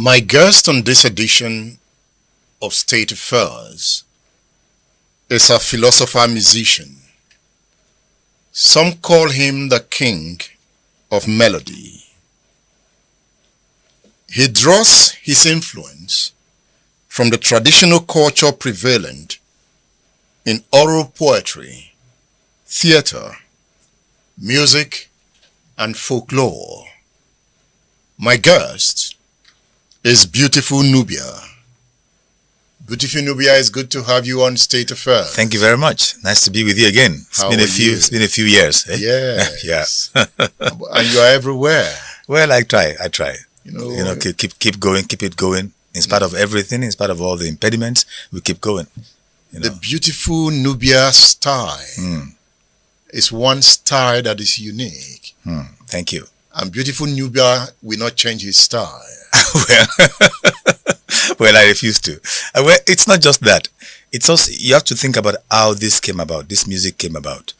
My guest on this edition of State Affairs is a philosopher musician. Some call him the king of melody. He draws his influence from the traditional culture prevalent in oral poetry, theater, music, and folklore. My guest is beautiful Nubia. Beautiful Nubia, it's good to have you on State Affairs. Thank you very much. Nice to be with you again. It's been a few years. Eh? Yes. Yeah. And you are everywhere. Well, I try. Keep going, keep it going. In spite of everything, in spite of all the impediments, we keep going. The beautiful Nubia style is one style that is unique. Thank you. And beautiful Nubia will not change his style. Well, I refuse to. Well, it's not just that. It's also, you have to think about how this came about, this music came about.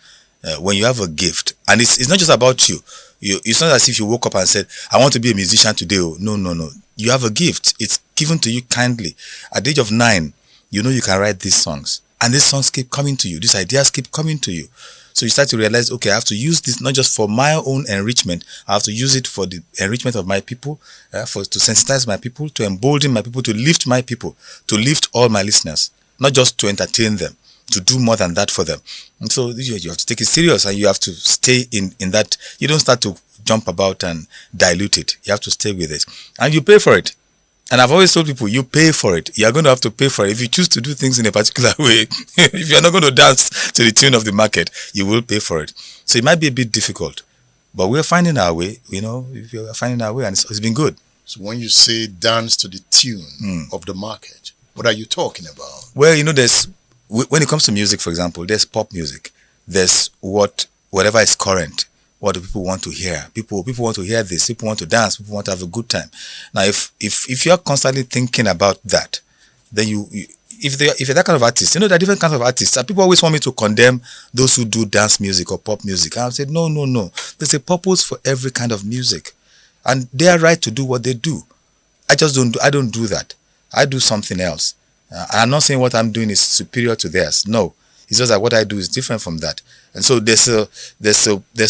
When you have a gift, and it's not just about you. It's not as if you woke up and said, I want to be a musician today. No. You have a gift. It's given to you kindly. At the age of 9, you know you can write these songs. And these songs keep coming to you. These ideas keep coming to you. So you start to realize, okay, I have to use this not just for my own enrichment. I have to use it for the enrichment of my people, to sensitize my people, to embolden my people, to lift my people, to lift all my listeners, not just to entertain them, to do more than that for them. And so you have to take it serious, and you have to stay in that. You don't start to jump about and dilute it. You have to stay with it. And you pay for it. And I've always told people, you pay for it. You're going to have to pay for it. If you choose to do things in a particular way, if you're not going to dance to the tune of the market, you will pay for it. So it might be a bit difficult. But we're finding our way, we're finding our way, and it's been good. So when you say dance to the tune of the market, what are you talking about? Well, when it comes to music, for example, there's pop music. There's whatever is current. What do people want to hear? People want to hear this. People want to dance. People want to have a good time. Now, if you're constantly thinking about that, then if you're that kind of artist, there are different kinds of artists. And people always want me to condemn those who do dance music or pop music. And I said, no. There's a purpose for every kind of music, and they are right to do what they do. I don't do that. I do something else. I'm not saying what I'm doing is superior to theirs. No. It's just that what I do is different from that. And so there's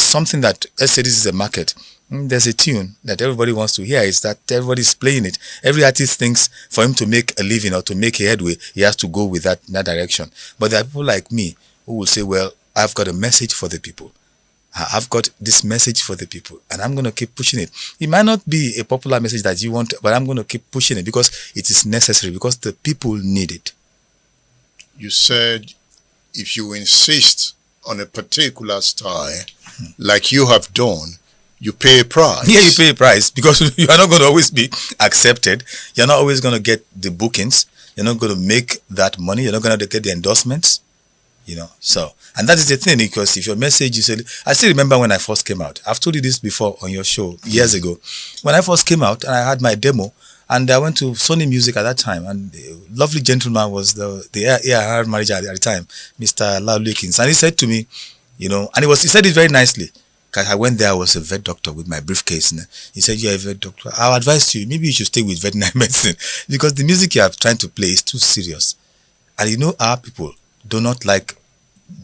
something that, let's say this is a market. There's a tune that everybody wants to hear. It's that everybody's playing it. Every artist thinks for him to make a living or to make a headway, he has to go with that direction. But there are people like me who will say, well, I've got a message for the people. I've got this message for the people, and I'm going to keep pushing it. It might not be a popular message that you want, but I'm going to keep pushing it because it is necessary, because the people need it. You said if you insist on a particular style, like you have done, you pay a price. Yeah, you pay a price because you are not going to always be accepted. You're not always going to get the bookings. You're not going to make that money. You're not going to get the endorsements. So, and that is the thing, because if your message is, I still remember when I first came out. I've told you this before on your show years ago. When I first came out and I had my demo, and I went to Sony Music at that time, and the lovely gentleman was the AR manager at the time, Mr. Laulekins. And he said to me, and he said it very nicely, because I went there, I was a vet doctor with my briefcase. And he said, you're a vet doctor. I'll advise you, maybe you should stay with veterinary medicine, because the music you are trying to play is too serious. And our people do not like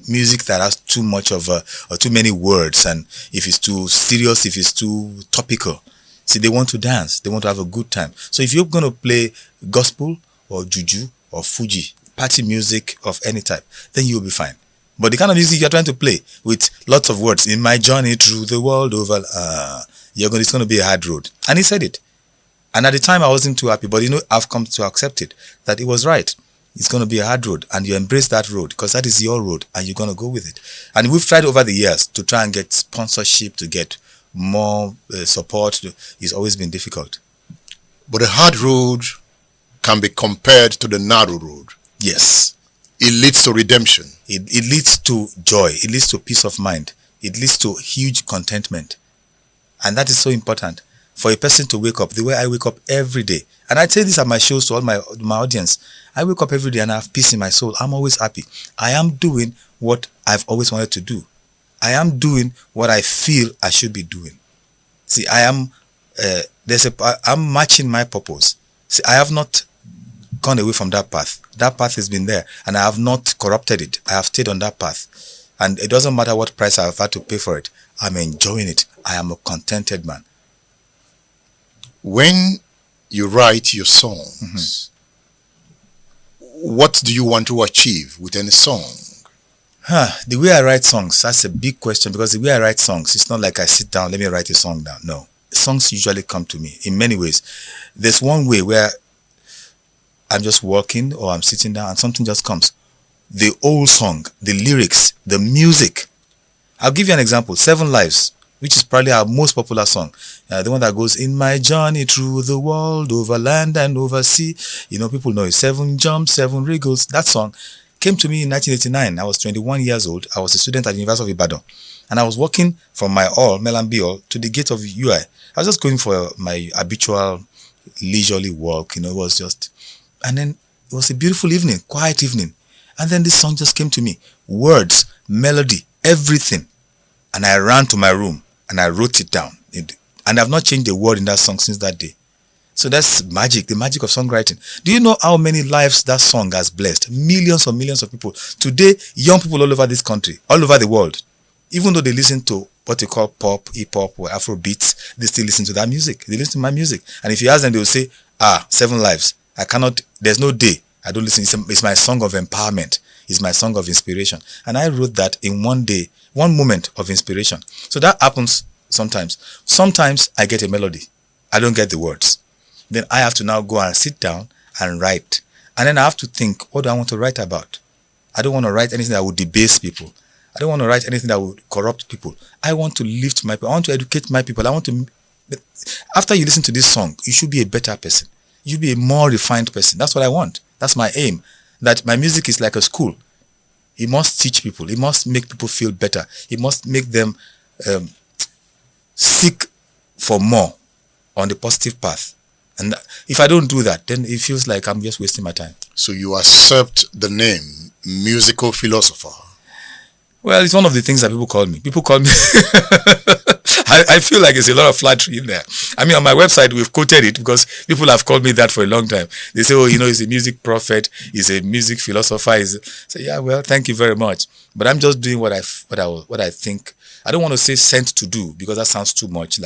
music that has too much of or too many words, and if it's too serious, if it's too topical. See, they want to dance. They want to have a good time. So if you're going to play gospel or juju or Fuji, party music of any type, then you'll be fine. But the kind of music you're trying to play with lots of words, in my journey through the world over, it's going to be a hard road. And he said it. And at the time, I wasn't too happy. But, I've come to accept it, that it was right. It's going to be a hard road, and you embrace that road because that is your road, and you're going to go with it. And we've tried over the years to try and get sponsorship, to get more support. It's always been difficult. But the hard road can be compared to the narrow road. Yes. It leads to redemption. It leads to joy. It leads to peace of mind. It leads to huge contentment. And that is so important for a person to wake up the way I wake up every day. And I say this at my shows to all my audience. I wake up every day and I have peace in my soul. I'm always happy. I am doing what I've always wanted to do. I am doing what I feel I should be doing. See, I'm matching my purpose. See, I have not gone away from that path. That path has been there, and I have not corrupted it. I have stayed on that path. And it doesn't matter what price I've had to pay for it. I'm enjoying it. I am a contented man. When you write your songs, what do you want to achieve with any song? The way I write songs, that's a big question, because the way I write songs, it's not like I sit down, let me write a song down. No. Songs usually come to me in many ways. There's one way where I'm just walking or I'm sitting down and something just comes. The old song, the lyrics, the music. I'll give you an example. 7 Lives, which is probably our most popular song. The one that goes, in my journey through the world, over land and over sea. You know, people know it. 7 jumps, 7 wriggles. That song came to me in 1989. I was 21 years old. I was a student at the University of Ibadan. And I was walking from my hall, Melambi Hall, to the gate of UI. I was just going for my habitual leisurely walk. You know, it was just... And then it was a beautiful evening, quiet evening. And then this song just came to me. Words, melody, everything. And I ran to my room and I wrote it down. And I've not changed a word in that song since that day. So that's magic, the magic of songwriting. Do you know how many lives that song has blessed? Millions and millions of people. Today, young people all over this country, all over the world, even though they listen to what they call pop, hip-hop, or Afro beats, they still listen to that music. They listen to my music. And if you ask them, they will say, 7 Lives. There's no day I don't listen. It's my song of empowerment. It's my song of inspiration. And I wrote that in one day, one moment of inspiration. So that happens sometimes. Sometimes I get a melody. I don't get the words. Then I have to now go and sit down and write. And then I have to think, what do I want to write about? I don't want to write anything that would debase people. I don't want to write anything that would corrupt people. I want to lift my people. I want to educate my people. After you listen to this song, you should be a better person. You should be a more refined person. That's what I want. That's my aim. That my music is like a school. It must teach people. It must make people feel better. It must make them seek for more on the positive path. And if I don't do that, then it feels like I'm just wasting my time. So you accept the name musical philosopher? Well, it's one of the things that people call me. People call me... I feel like there's a lot of flattery in there. I mean, on my website, we've quoted it because people have called me that for a long time. They say, oh, he's a music prophet, he's a music philosopher. I say, yeah, well, thank you very much. But I'm just doing what I think. I don't want to say sent to do because that sounds too much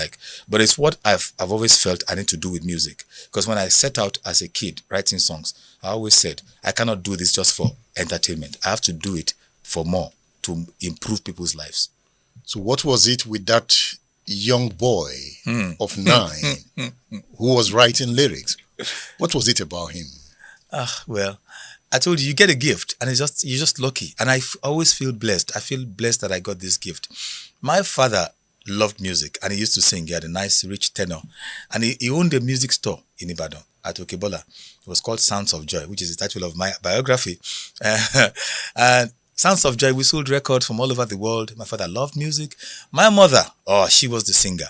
but it's what I've always felt I need to do with music. Because when I set out as a kid writing songs, I always said, I cannot do this just for entertainment. I have to do it for more, to improve people's lives. So what was it with that young boy of 9 who was writing lyrics? What was it about him? Well, I told you get a gift and you're just lucky. And I always feel blessed. I feel blessed that I got this gift. My father loved music and he used to sing. He had a nice, rich tenor. And he owned a music store in Ibadan at Okebola. It was called Sounds of Joy, which is the title of my biography. And Sounds of Joy, we sold records from all over the world. My father loved music. My mother, she was the singer.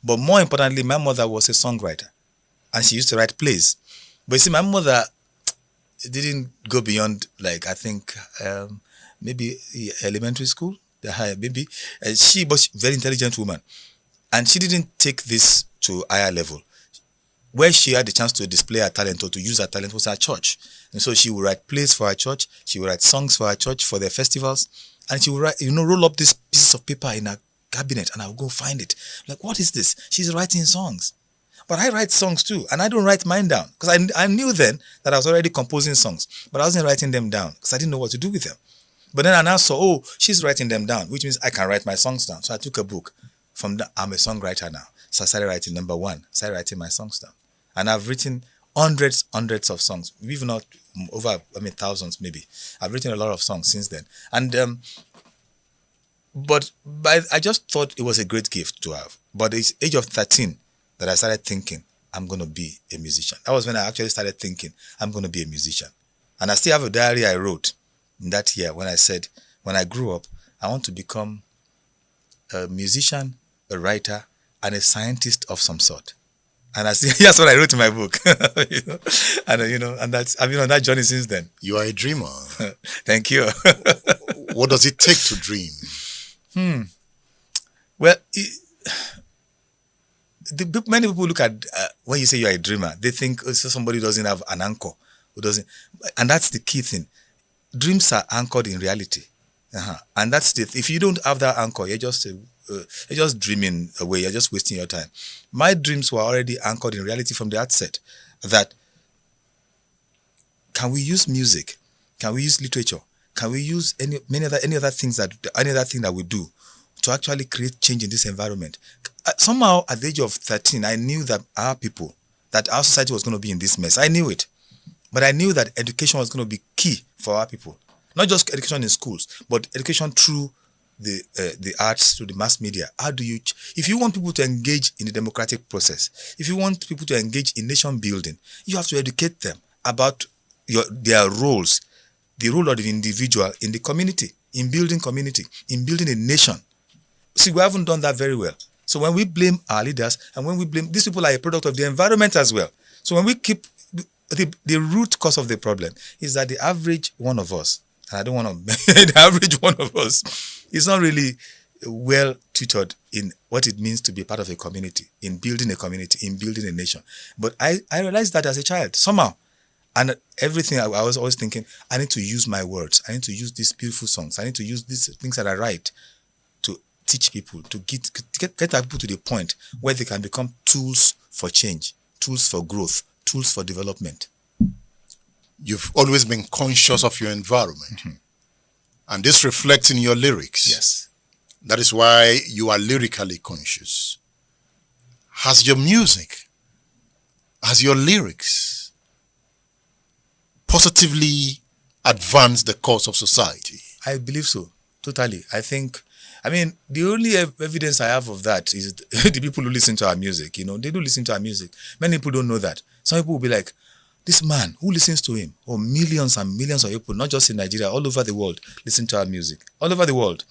But more importantly, my mother was a songwriter. And she used to write plays. But you see, my mother didn't go beyond, I think, maybe elementary school. Maybe. But she's a very intelligent woman. And she didn't take this to a higher level. Where she had the chance to display her talent or to use her talent was her church. And so she would write plays for her church. She would write songs for her church, for their festivals. And she would write, roll up these pieces of paper in her cabinet and I would go find it. Like, what is this? She's writing songs. But I write songs too. And I don't write mine down. Because I knew then that I was already composing songs. But I wasn't writing them down because I didn't know what to do with them. But then I now saw, she's writing them down, which means I can write my songs down. So I took a book. From that, I'm a songwriter now. So I started writing number 1. Started writing my songs down. And I've written hundreds of songs. We've not over, thousands maybe. I've written a lot of songs since then. And but I just thought it was a great gift to have. But it's age of 13 that I started thinking, I'm going to be a musician. That was when I actually started thinking, I'm going to be a musician. And I still have a diary I wrote in that year when I said, when I grew up, I want to become a musician, a writer, and a scientist of some sort. And that's what I wrote in my book. And that's, I've been on that journey since then. You are a dreamer. Thank you. What does it take to dream? Well, many people look at when you say you're a dreamer, they think it's somebody who doesn't have an anchor, who doesn't, and that's the key thing. Dreams are anchored in reality, and that's the. If you don't have that anchor, you're just dreaming away. You're just wasting your time. My dreams were already anchored in reality from the outset. That can we use music? Can we use literature? Can we use any other thing that we do to actually create change in this environment? Somehow, at the age of 13, I knew that our society was going to be in this mess. I knew it. But I knew that education was going to be key for our people. Not just education in schools, but education through the arts, through the mass media. If you want people to engage in the democratic process, if you want people to engage in nation building, you have to educate them about their roles, the role of the individual in the community, in building a nation. See, we haven't done that very well. So when we blame our leaders, and when we blame these people are a product of the environment as well. So when we keep the root cause of the problem is that the average one of us, and I don't want to the average one of us is not really well tutored in what it means to be part of a community, in building a nation. But I realized that as a child, somehow. And everything, I was always thinking, I need to use my words. I need to use these beautiful songs. I need to use these things that I write to teach people, to get our people to the point where they can become tools for change, tools for growth, tools for development. You've always been conscious of your environment. Mm-hmm. And this reflects in your lyrics. Yes. That is why you are lyrically conscious. Has your music, has your lyrics positively advanced the cause of society? I believe so, totally. The only evidence I have of that is the people who listen to our music. They do listen to our music. Many people don't know that. Some people will be like, this man, who listens to him? Or millions and millions of people, not just in Nigeria, all over the world, listen to our music. All over the world.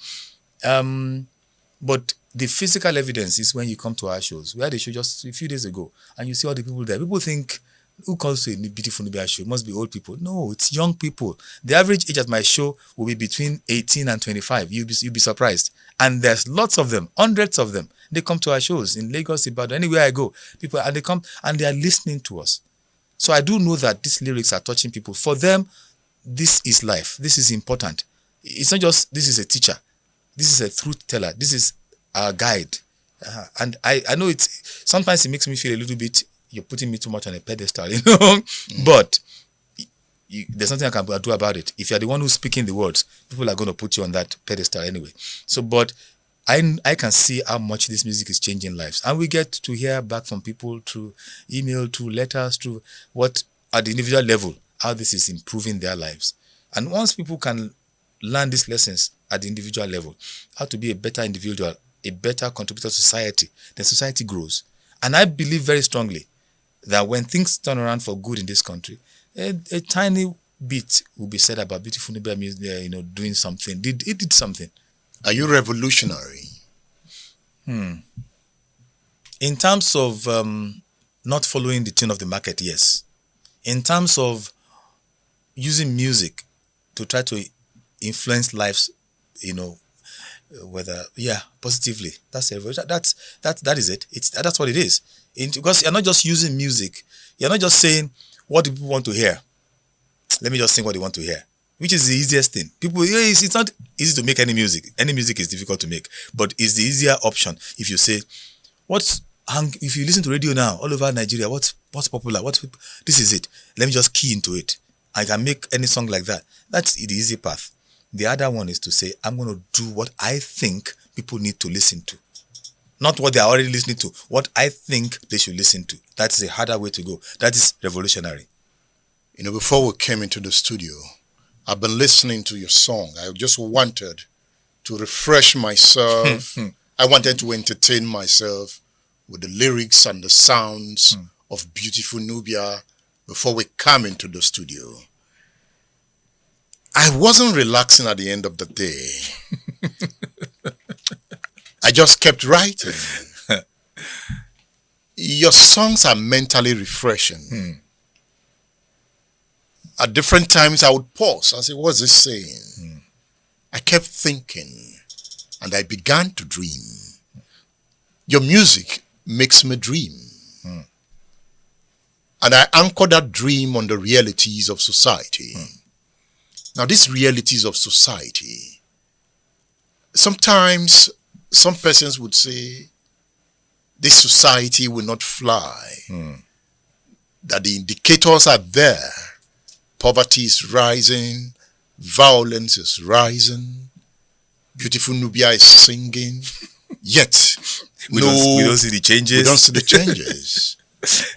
But the physical evidence is when you come to our shows. We had a show just a few days ago, and you see all the people there. People think, who comes to a beautiful Nubia show? It must be old people. No, it's young people. The average age at my show will be between 18 and 25. You'll be surprised. And there's lots of them, hundreds of them. They come to our shows in Lagos, Ibadan, anywhere I go. People, and they come and they are listening to us. So I do know that these lyrics are touching people. For them, this is life. This is important. It's not just, this is a teacher. This is a truth teller. This is a guide. And I know sometimes it makes me feel a little bit, you're putting me too much on a pedestal, But there's nothing I can do about it. If you're the one who's speaking the words, people are going to put you on that pedestal anyway. So, but I can see how much this music is changing lives. And we get to hear back from people through email, through letters, through what, at the individual level, how this is improving their lives. And once people can learn these lessons at the individual level, how to be a better individual, a better contributor to society, then society grows. And I believe very strongly that when things turn around for good in this country, a tiny bit will be said about beautiful Nubia music, doing something. It did something. Are you revolutionary? In terms of not following the tune of the market, yes. In terms of using music to try to influence lives, positively. That's it. That's what it is. Because you're not just using music. You're not just saying what do people want to hear. Let me just sing what they want to hear, which is the easiest thing. It's not easy to make any music. Any music is difficult to make, but it's the easier option. If you say, if you listen to radio now all over Nigeria, what's popular? This is it. Let me just key into it. I can make any song like that. That's the easy path. The other one is to say, I'm going to do what I think people need to listen to. Not what they are already listening to, what I think they should listen to. That's a harder way to go. That is revolutionary. Before we came into the studio, I've been listening to your song. I just wanted to refresh myself. I wanted to entertain myself with the lyrics and the sounds of beautiful Nubia before we come into the studio. I wasn't relaxing at the end of the day. I just kept writing. Your songs are mentally refreshing. At different times, I would pause and say, what's this saying? I kept thinking, and I began to dream. Your music makes me dream. And I anchor that dream on the realities of society. Now, these realities of society, sometimes some persons would say, this society will not fly. That the indicators are there. Poverty is rising. Violence is rising. Beautiful Nubia is singing. Yet, we don't see the changes. We don't see the changes.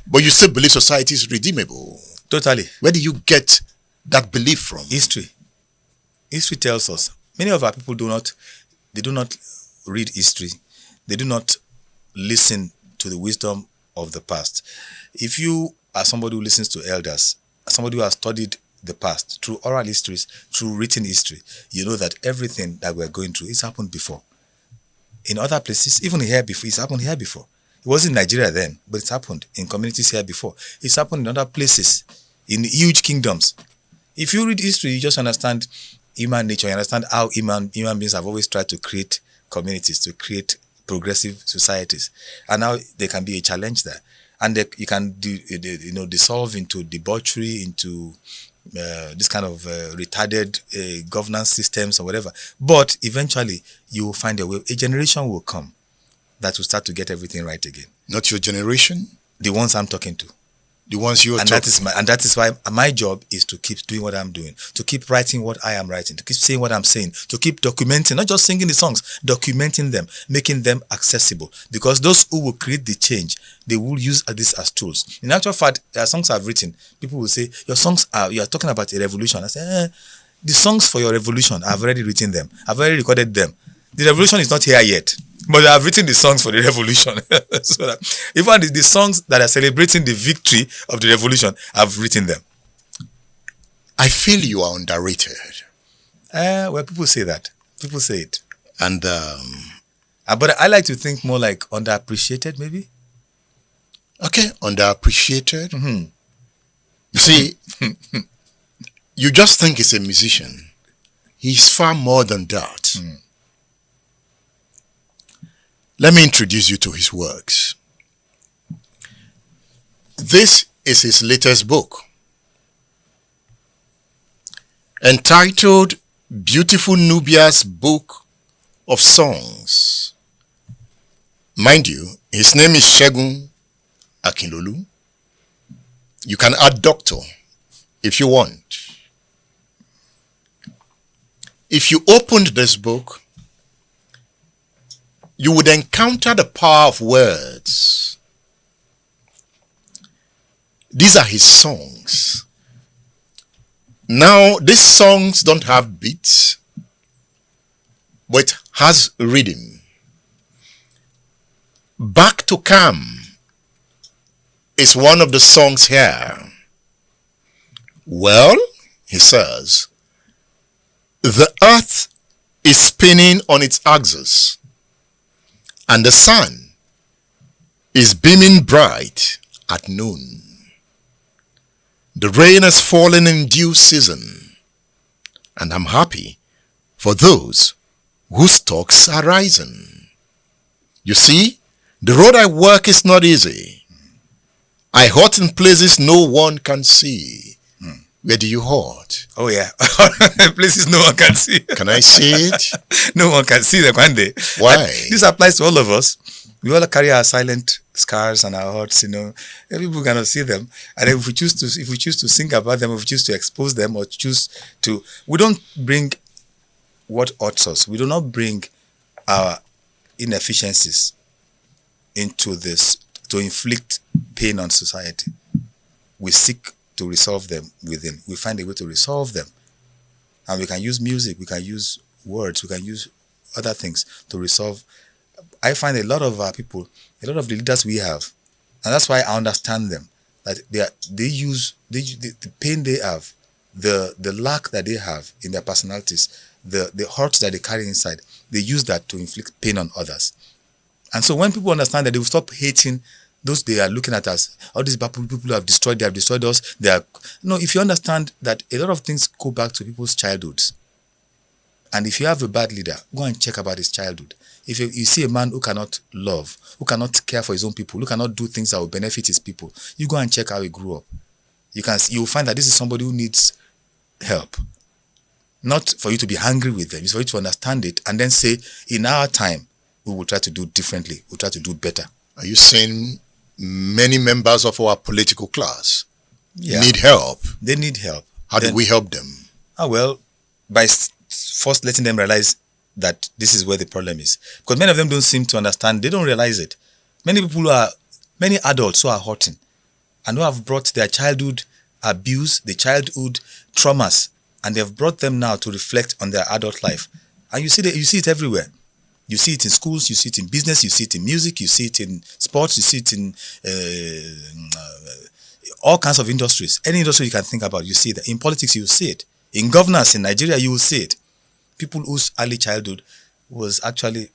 But you still believe society is redeemable. Totally. Where do you get that belief from? History. History tells us. Many of our people do not read history. They do not listen to the wisdom of the past. If you are somebody who listens to elders, somebody who has studied the past through oral histories, through written history, you know that everything that we're going through has happened before. In other places, even here before, it's happened here before. It wasn't in Nigeria then, but it's happened in communities here before. It's happened in other places, in huge kingdoms. If you read history, you just understand human nature. You understand how human beings have always tried to create communities, to create progressive societies. And now there can be a challenge there. And you can dissolve into debauchery, into this kind of retarded governance systems or whatever. But eventually, you will find a way. A generation will come that will start to get everything right again. Not your generation? The ones I'm talking to. The ones you're talking to. And that is why my job is to keep doing what I'm doing, to keep writing what I am writing, to keep saying what I'm saying, to keep documenting, not just singing the songs, documenting them, making them accessible. Because those who will create the change, they will use this as tools. In actual fact, there are songs I've written. People will say, you are talking about a revolution. I say, the songs for your revolution, I've already written them. I've already recorded them. The revolution is not here yet. But I've written the songs for the revolution. So that even the songs that are celebrating the victory of the revolution, I've written them. I feel you are underrated. Well, people say that. People say it. And but I like to think more like underappreciated, maybe. Okay, underappreciated. Mm-hmm. You see, you just think he's a musician. He's far more than that. Let me introduce you to his works. This is his latest book, entitled Beautiful Nubia's Book of Songs. Mind you, his name is Segun Akinlolu. You can add doctor if you want. If you opened this book, you would encounter the power of words. These are his songs. Now, these songs don't have beats, but it has rhythm. Back to Calm is one of the songs here. Well, he says, the earth is spinning on its axis, and the sun is beaming bright at noon. The rain is falling in due season, and I'm happy for those whose stalks are rising. You see, the road I walk is not easy. I hurt in places no one can see. Where do you hurt? Oh yeah, places no one can see. Can I see it? No one can see them one day. Why? And this applies to all of us. We all carry our silent scars and our hurts, people cannot see them. And if we choose to sing about them, if we choose to expose them, or we don't bring what hurts us. We do not bring our inefficiencies into this to inflict pain on society. We seek to resolve them within. We find a way to resolve them. And we can use music, we can use words, we can use other things to resolve. I find a lot of our people, a lot of the leaders we have, and that's why I understand them, that the pain they have, the lack that they have in their personalities, the hurts that they carry inside, they use that to inflict pain on others. And so when people understand that, they will stop hating those they are looking at us. All these people have destroyed us. If you understand that a lot of things go back to people's childhoods. And if you have a bad leader, go and check about his childhood. If you see a man who cannot love, who cannot care for his own people, who cannot do things that will benefit his people, you go and check how he grew up. You'll find that this is somebody who needs help. Not for you to be angry with them, it's for you to understand it and then say, in our time, we will try to do differently. We'll try to do better. Are you saying many members of our political class Yeah. need help? They need help. How do we help them? Well, by first letting them realize that this is where the problem is. Because many of them don't seem to understand. They don't realize it. Many adults who are hurting and who have brought their childhood abuse, the childhood traumas, and they've brought them now to reflect on their adult life. And you see it everywhere. You see it in schools, you see it in business, you see it in music, you see it in sports, you see it in all kinds of industries. Any industry you can think about, you see that. In politics, you will see it. In governance in Nigeria, you will see it. People whose early childhood was actually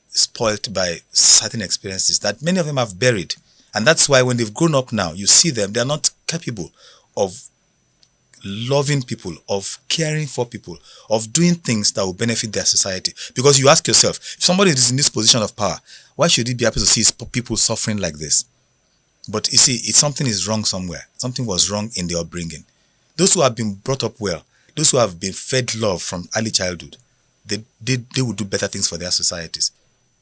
spoilt by certain experiences that many of them have buried. And that's why when they've grown up now, you see them, they're not capable of loving people, of caring for people, of doing things that will benefit their society. Because you ask yourself, if somebody is in this position of power, why should he be happy to see people suffering like this? But you see, if something is wrong somewhere, something was wrong in their upbringing. Those who have been brought up well, those who have been fed love from early childhood, they will do better things for their societies.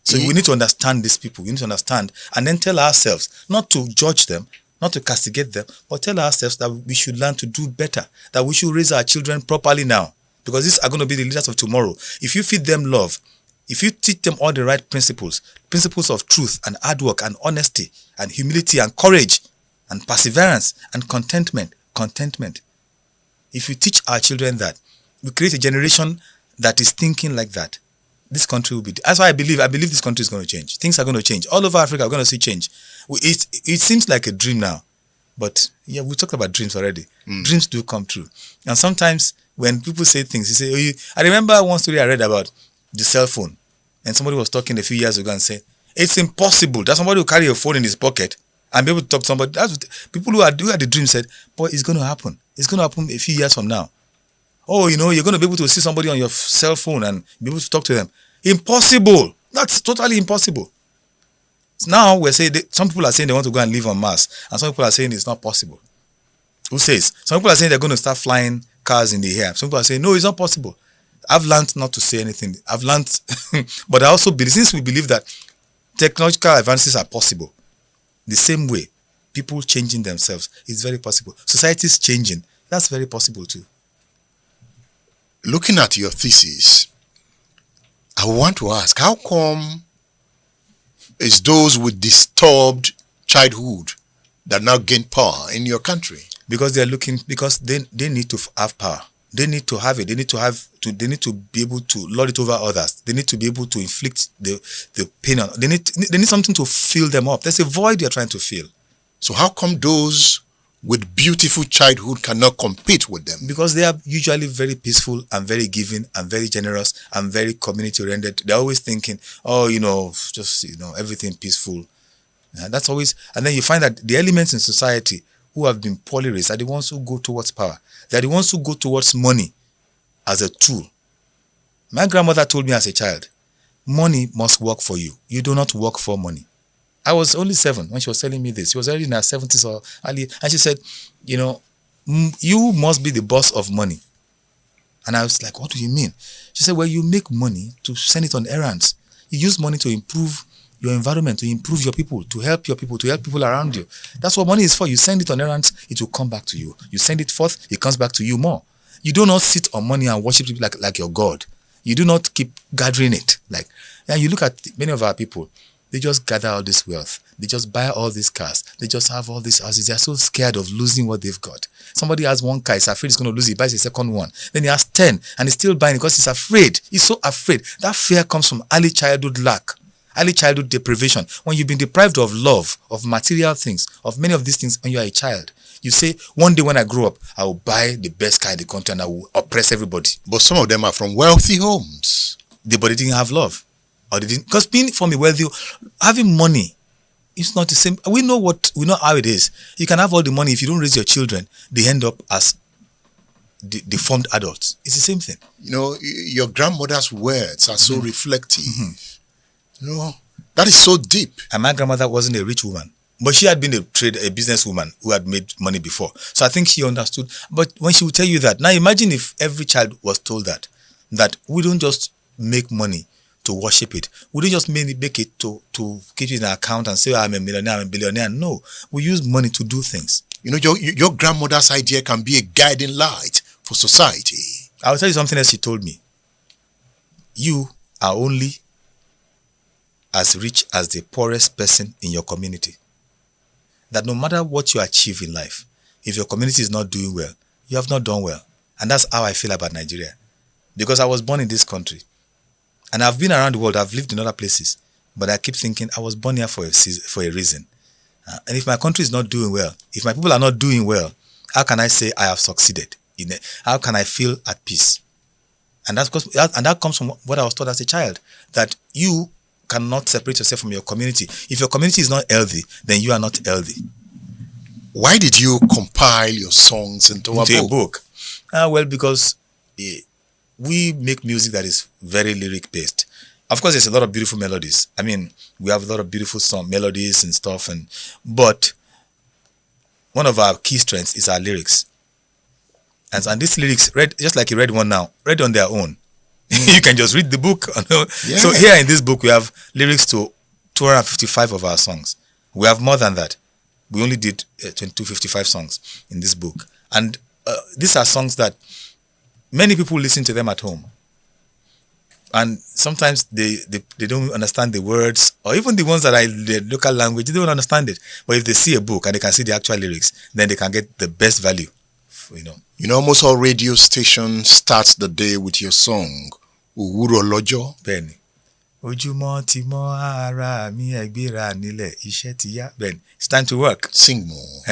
So we need to understand these people. We need to understand and then tell ourselves, not to judge them, not to castigate them, but tell ourselves that we should learn to do better, that we should raise our children properly now, because these are going to be the leaders of tomorrow. If you feed them love, if you teach them all the right principles of truth and hard work and honesty and humility and courage and perseverance and contentment, if you teach our children that, we create a generation that is thinking like that, this country will be... That's why I believe this country is going to change. Things are going to change. All over Africa, we're going to see change. It seems like a dream now, but yeah, we talked about dreams already. Dreams do come true. And sometimes when people say things, you say, I remember one story I read about the cell phone, and somebody was talking a few years ago and said, it's impossible that somebody will carry a phone in his pocket and be able to talk to somebody. That's what people who had the dream said, but it's going to happen. It's going to happen a few years from now. Oh, you're going to be able to see somebody on your cell phone and be able to talk to them. Impossible. That's totally impossible. Now we're saying, some people are saying they want to go and live on Mars, and some people are saying it's not possible. Who says? Some people are saying they're going to start flying cars in the air. Some people are saying, no, it's not possible. I've learned not to say anything. I've learned, but I also believe, since we believe that technological advances are possible, the same way, people changing themselves is very possible. Societies changing, that's very possible too. Looking at your thesis, I want to ask, how come it's those with disturbed childhood that now gain power in your country? Because they need to have power. They need to have it. They need to be able to lord it over others. They need to be able to inflict the pain on. They need something to fill them up. There's a void you're trying to fill. So how come those with beautiful childhood cannot compete with them? Because they are usually very peaceful and very giving and very generous and very community oriented. They're always thinking, everything peaceful. And that's always, and then you find that the elements in society who have been poorly raised are the ones who go towards power. They're the ones who go towards money as a tool. My grandmother told me as a child, money must work for you. You do not work for money. I was only 7 when she was telling me this. She was already in her 70s or early. And she said, you must be the boss of money. And I was like, what do you mean? She said, well, you make money to send it on errands. You use money to improve your environment, to improve your people, to help your people, to help people around you. That's what money is for. You send it on errands, it will come back to you. You send it forth, it comes back to you more. You do not sit on money and worship it like your God. You do not keep gathering it. You look at many of our people, they just gather all this wealth. They just buy all these cars. They just have all these houses. They're so scared of losing what they've got. Somebody has one car, he's afraid he's going to lose it. He buys a second one. Then he has 10 and he's still buying it because he's afraid. He's so afraid. That fear comes from early childhood lack, early childhood deprivation. When you've been deprived of love, of material things, of many of these things when you are a child, you say, one day when I grow up, I will buy the best car in the country and I will oppress everybody. But some of them are from wealthy homes. But they didn't have love. Or they didn't, because being from a wealthy, having money, it's not the same. We know how it is. You can have all the money. If you don't raise your children, they end up as deformed adults. It's the same thing. You know, your grandmother's words are so reflective. You know, that is so deep. And my grandmother wasn't a rich woman, but she had been a businesswoman who had made money before. So I think she understood. But when she would tell you that, now imagine if every child was told that we don't just make money to worship it. We don't just make it to keep it in an account and say, I'm a millionaire, I'm a billionaire. No, we use money to do things. You know, your grandmother's idea can be a guiding light for society. I'll tell you something else she told me. You are only as rich as the poorest person in your community. That no matter what you achieve in life, if your community is not doing well, you have not done well. And that's how I feel about Nigeria. Because I was born in this country. And I've been around the world, I've lived in other places. But I keep thinking, I was born here for a reason. And if my country is not doing well, if my people are not doing well, how can I say I have succeeded? How can I feel at peace? And that comes from what I was taught as a child, that you cannot separate yourself from your community. If your community is not healthy, then you are not healthy. Why did you compile your songs into a book? Well, because we make music that is very lyric based. Of course, there's a lot of beautiful melodies. I mean, we have a lot of beautiful melodies and stuff, but one of our key strengths is our lyrics. And these lyrics, just like you read one now, read on their own. You can just read the book. Yeah. So here in this book, we have lyrics to 255 of our songs. We have more than that. We only did 255 songs in this book. And these are songs that many people listen to them at home. And sometimes they don't understand the words, or even the ones that are in the local language, they don't understand it. But if they see a book and they can see the actual lyrics, then they can get the best value. You know, almost all radio stations starts the day with your song, Owuro Lojo. Bẹ́ẹ̀ni. Ojúmọ́ ti mọ́ ara mi ẹgbẹ́ra nílẹ̀ iṣẹ́ ti yá. Bẹ́ẹ̀ni. It's time to work. Sing more.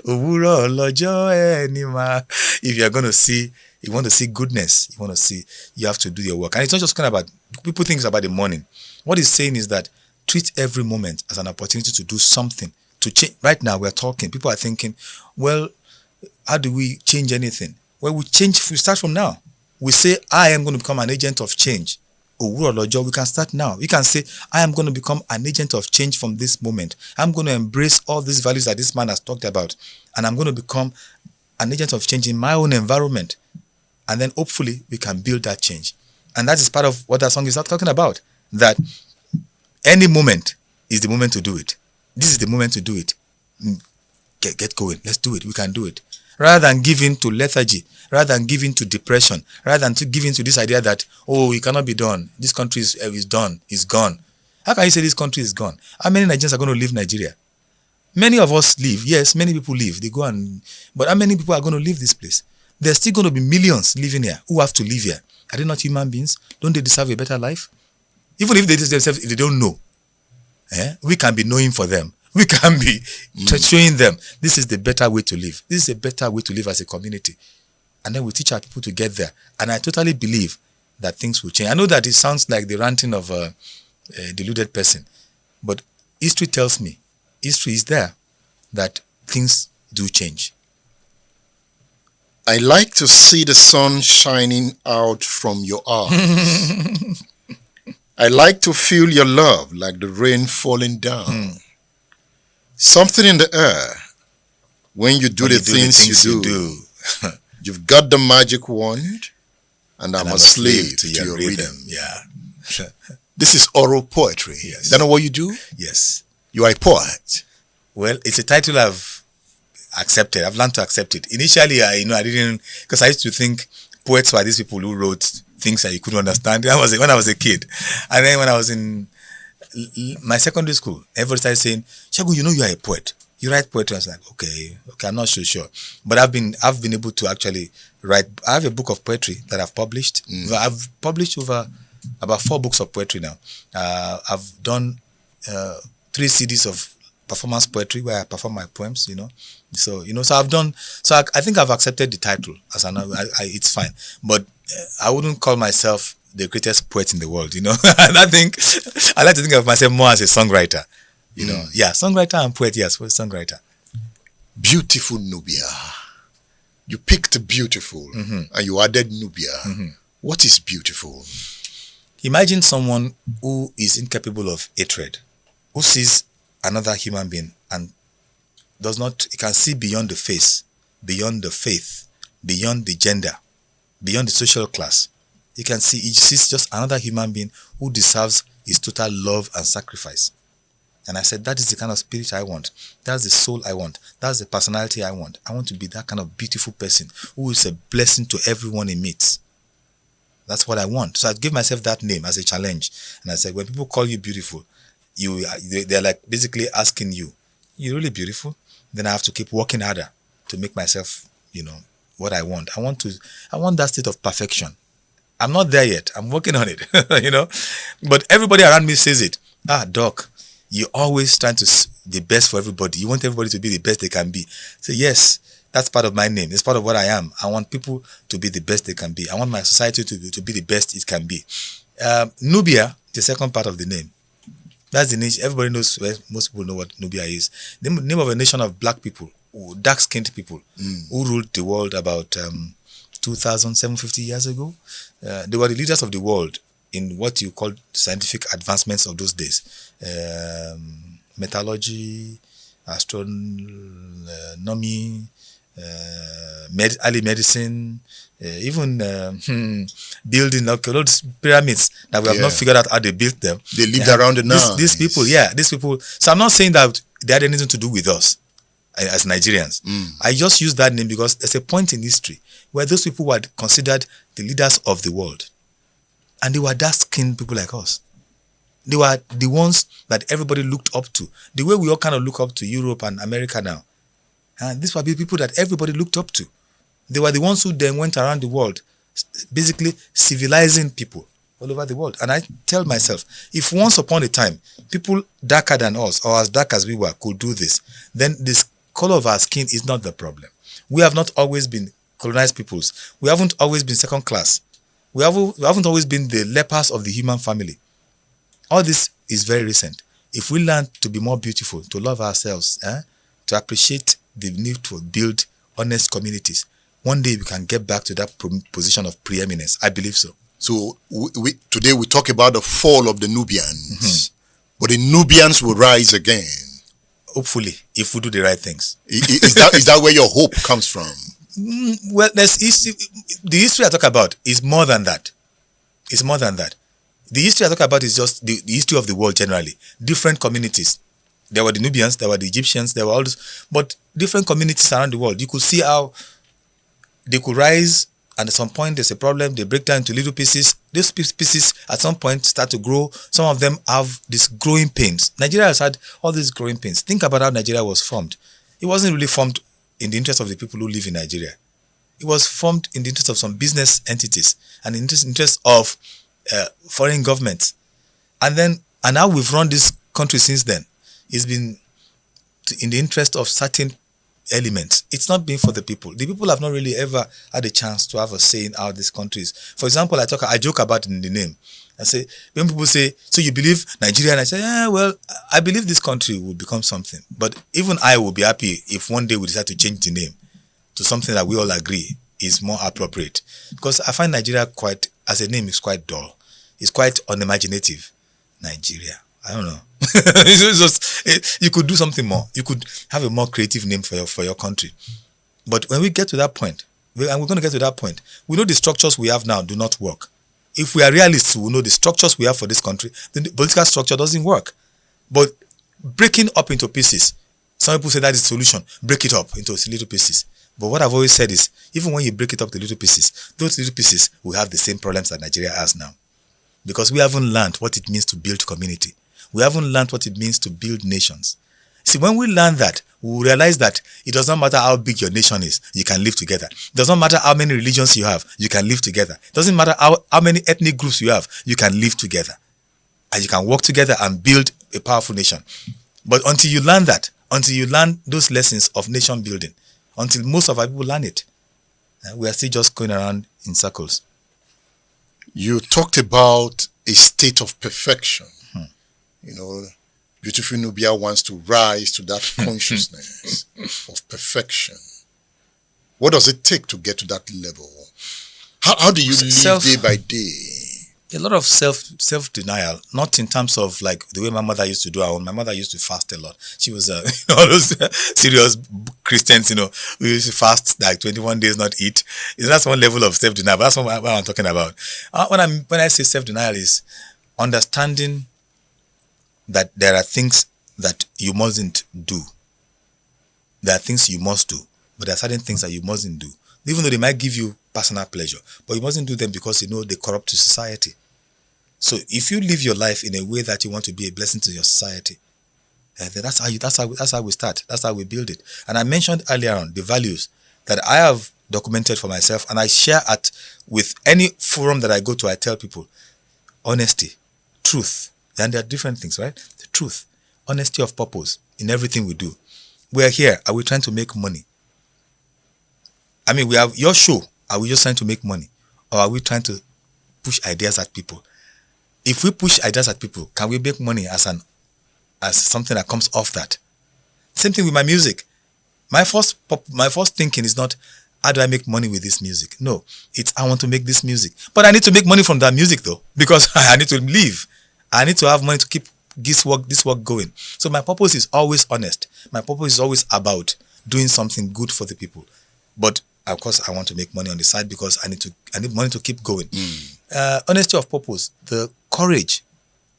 Owuro Lojo ẹni máa. If you want to see goodness, you have to do your work. And it's not just kind of about, people think it's about the morning. What he's saying is that treat every moment as an opportunity to do something, to change. Right now we're talking, people are thinking, well, how do we change anything? Well, we start from now. We say, I am going to become an agent of change. Owuro Lojo, we can start now. We can say, I am going to become an agent of change from this moment. I'm going to embrace all these values that this man has talked about. And I'm going to become an agent of change in my own environment. And then hopefully we can build that change. And that is part of what that song is talking about. That any moment is the moment to do it. This is the moment to do it. Get going. Let's do it. We can do it. Rather than giving to lethargy, rather than giving to depression, rather than giving to this idea that, oh, it cannot be done. This country is done. It's gone. How can you say this country is gone? How many Nigerians are going to leave Nigeria? Many of us leave. Yes, many people leave. They go but how many people are going to leave this place? There's still going to be millions living here who have to live here. Are they not human beings? Don't they deserve a better life? Even if they themselves, if they don't know, we can be knowing for them. We can be showing them this is the better way to live. This is a better way to live as a community. And then we teach our people to get there. And I totally believe that things will change. I know that it sounds like the ranting of a deluded person. But history tells me, history is there, that things do change. I like to see the sun shining out from your eyes. I like to feel your love like the rain falling down. Something in the air when you do the things you do. You've got the magic wand, and I'm a slave to your rhythm. Yeah. This is oral poetry. Yes. Is that not what you do? Yes. You are a poet. Well, it's a title I've accepted. I've learned to accept it. Initially, I didn't, because I used to think poets were these people who wrote things that you couldn't understand. When I was a kid. And then when I was in my secondary school, everybody started saying, Segun, you know you are a poet. You write poetry. I was like, okay, I'm not so sure. But I've been able to actually write. I have a book of poetry that I've published. I've published over about 4 books of poetry now. I've done 3 CDs of performance poetry where I perform my poems, So I've done, I think I've accepted the title as it's fine. But I wouldn't call myself the greatest poet in the world, I like to think of myself more as a songwriter, Yeah, songwriter and poet, yes, songwriter. Beautiful Nubia. You picked beautiful and you added Nubia. What is beautiful? Imagine someone who is incapable of hatred, who sees another human being and does not, he can see beyond the face, beyond the faith, beyond the gender, beyond the social class. He can see, he sees just another human being who deserves his total love and sacrifice. And I said, that is the kind of spirit I want. That's the soul I want. That's the personality I want. I want to be that kind of beautiful person who is a blessing to everyone he meets. That's what I want. So I gave myself that name as a challenge. And I said, when people call you beautiful, they're like basically asking you, you're really beautiful? Then I have to keep working harder to make myself, what I want. I want that state of perfection. I'm not there yet. I'm working on it, But everybody around me says it. Doc, you're always trying to the best for everybody. You want everybody to be the best they can be. So yes, that's part of my name. It's part of what I am. I want people to be the best they can be. I want my society to be the best it can be. Nubia, the second part of the name. That's the nation. Everybody knows, most people know what Nubia is. The name of a nation of black people, dark-skinned people, who ruled the world about 2,750 years ago. They were the leaders of the world in what you call scientific advancements of those days. Metallurgy, astronomy, early medicine, even building all those pyramids that we have not figured out how they built them. They lived around the Nile. These people. So I'm not saying that they had anything to do with us as Nigerians. I just use that name because there's a point in history where those people were considered the leaders of the world. And they were dark-skinned people like us. They were the ones that everybody looked up to. The way we all kind of look up to Europe and America now. And these were people that everybody looked up to. They were the ones who then went around the world, basically civilizing people all over the world. And I tell myself, if once upon a time, people darker than us, or as dark as we were, could do this, then this color of our skin is not the problem. We have not always been colonized peoples. We haven't always been second class. We haven't always been the lepers of the human family. All this is very recent. If we learn to be more beautiful, to love ourselves, to appreciate the need to build honest communities, one day we can get back to that position of preeminence. I believe so. So today we talk about the fall of the Nubians. But the Nubians will rise again. Hopefully, if we do the right things. Is that where your hope comes from? Well, the history I talk about is more than that. It's more than that. The history I talk about is just the history of the world generally. Different communities. There were the Nubians, there were the Egyptians, there were all those, but different communities around the world. You could see how they could rise, and at some point there's a problem, they break down into little pieces. Those pieces at some point start to grow. Some of them have these growing pains. Nigeria has had all these growing pains. Think about how Nigeria was formed. It wasn't really formed in the interest of the people who live in Nigeria. It was formed in the interest of some business entities and in the interest of foreign governments. And now we've run this country since then. It's been in the interest of certain elements. It's not been for the people. The people have not really ever had a chance to have a say in how this country is. For example, I joke about it in the name. I say, when people say, so you believe Nigeria? And I say, yeah, well, I believe this country will become something. But even I will be happy if one day we decide to change the name to something that we all agree is more appropriate. Because I find Nigeria as a name, is quite dull. It's quite unimaginative. Nigeria. I don't know. You could do something more. You could have a more creative name for your country. But when we get to that point, and we're going to get to that point, we know the structures we have now do not work. If we are realists, we know the structures we have for this country, then the political structure doesn't work. But breaking up into pieces, some people say that is the solution. Break it up into little pieces. But what I've always said is, even when you break it up to little pieces, those little pieces will have the same problems that Nigeria has now. Because we haven't learned what it means to build community. We haven't learned what it means to build nations. See, when we learn that, we will realize that it does not matter how big your nation is, you can live together. It does not matter how many religions you have, you can live together. It doesn't matter how many ethnic groups you have, you can live together. And you can work together and build a powerful nation. But until you learn that, until you learn those lessons of nation building, until most of our people learn it, we are still just going around in circles. You talked about a state of perfection. Beautiful Nubia wants to rise to that consciousness of perfection. What does it take to get to that level? How do you live day by day? A lot of self-denial, not in terms of like the way my mother used to do her own. My mother used to fast a lot. She was all those serious Christians, who used to fast like 21 days, not eat. That's one level of self-denial. But that's what I'm talking about. When I say self-denial is understanding that there are things that you mustn't do. There are things you must do, but there are certain things that you mustn't do. Even though they might give you personal pleasure, but you mustn't do them because they corrupt to society. So if you live your life in a way that you want to be a blessing to your society, then that's how we start. That's how we build it. And I mentioned earlier on the values that I have documented for myself, and I share with any forum that I go to. I tell people honesty, truth, and there are different things, right? The truth, honesty of purpose in everything we do. We are here. Are we trying to make money? I mean, we have your show. Are we just trying to make money? Or are we trying to push ideas at people? If we push ideas at people, can we make money as something that comes off that? Same thing with my music. My first thinking is not, how do I make money with this music? No, it's I want to make this music. But I need to make money from that music though, because I need to live. I need to have money to keep this work going. So my purpose is always honest. My purpose is always about doing something good for the people. But of course, I want to make money on the side because I need money to keep going. Honesty of purpose, the courage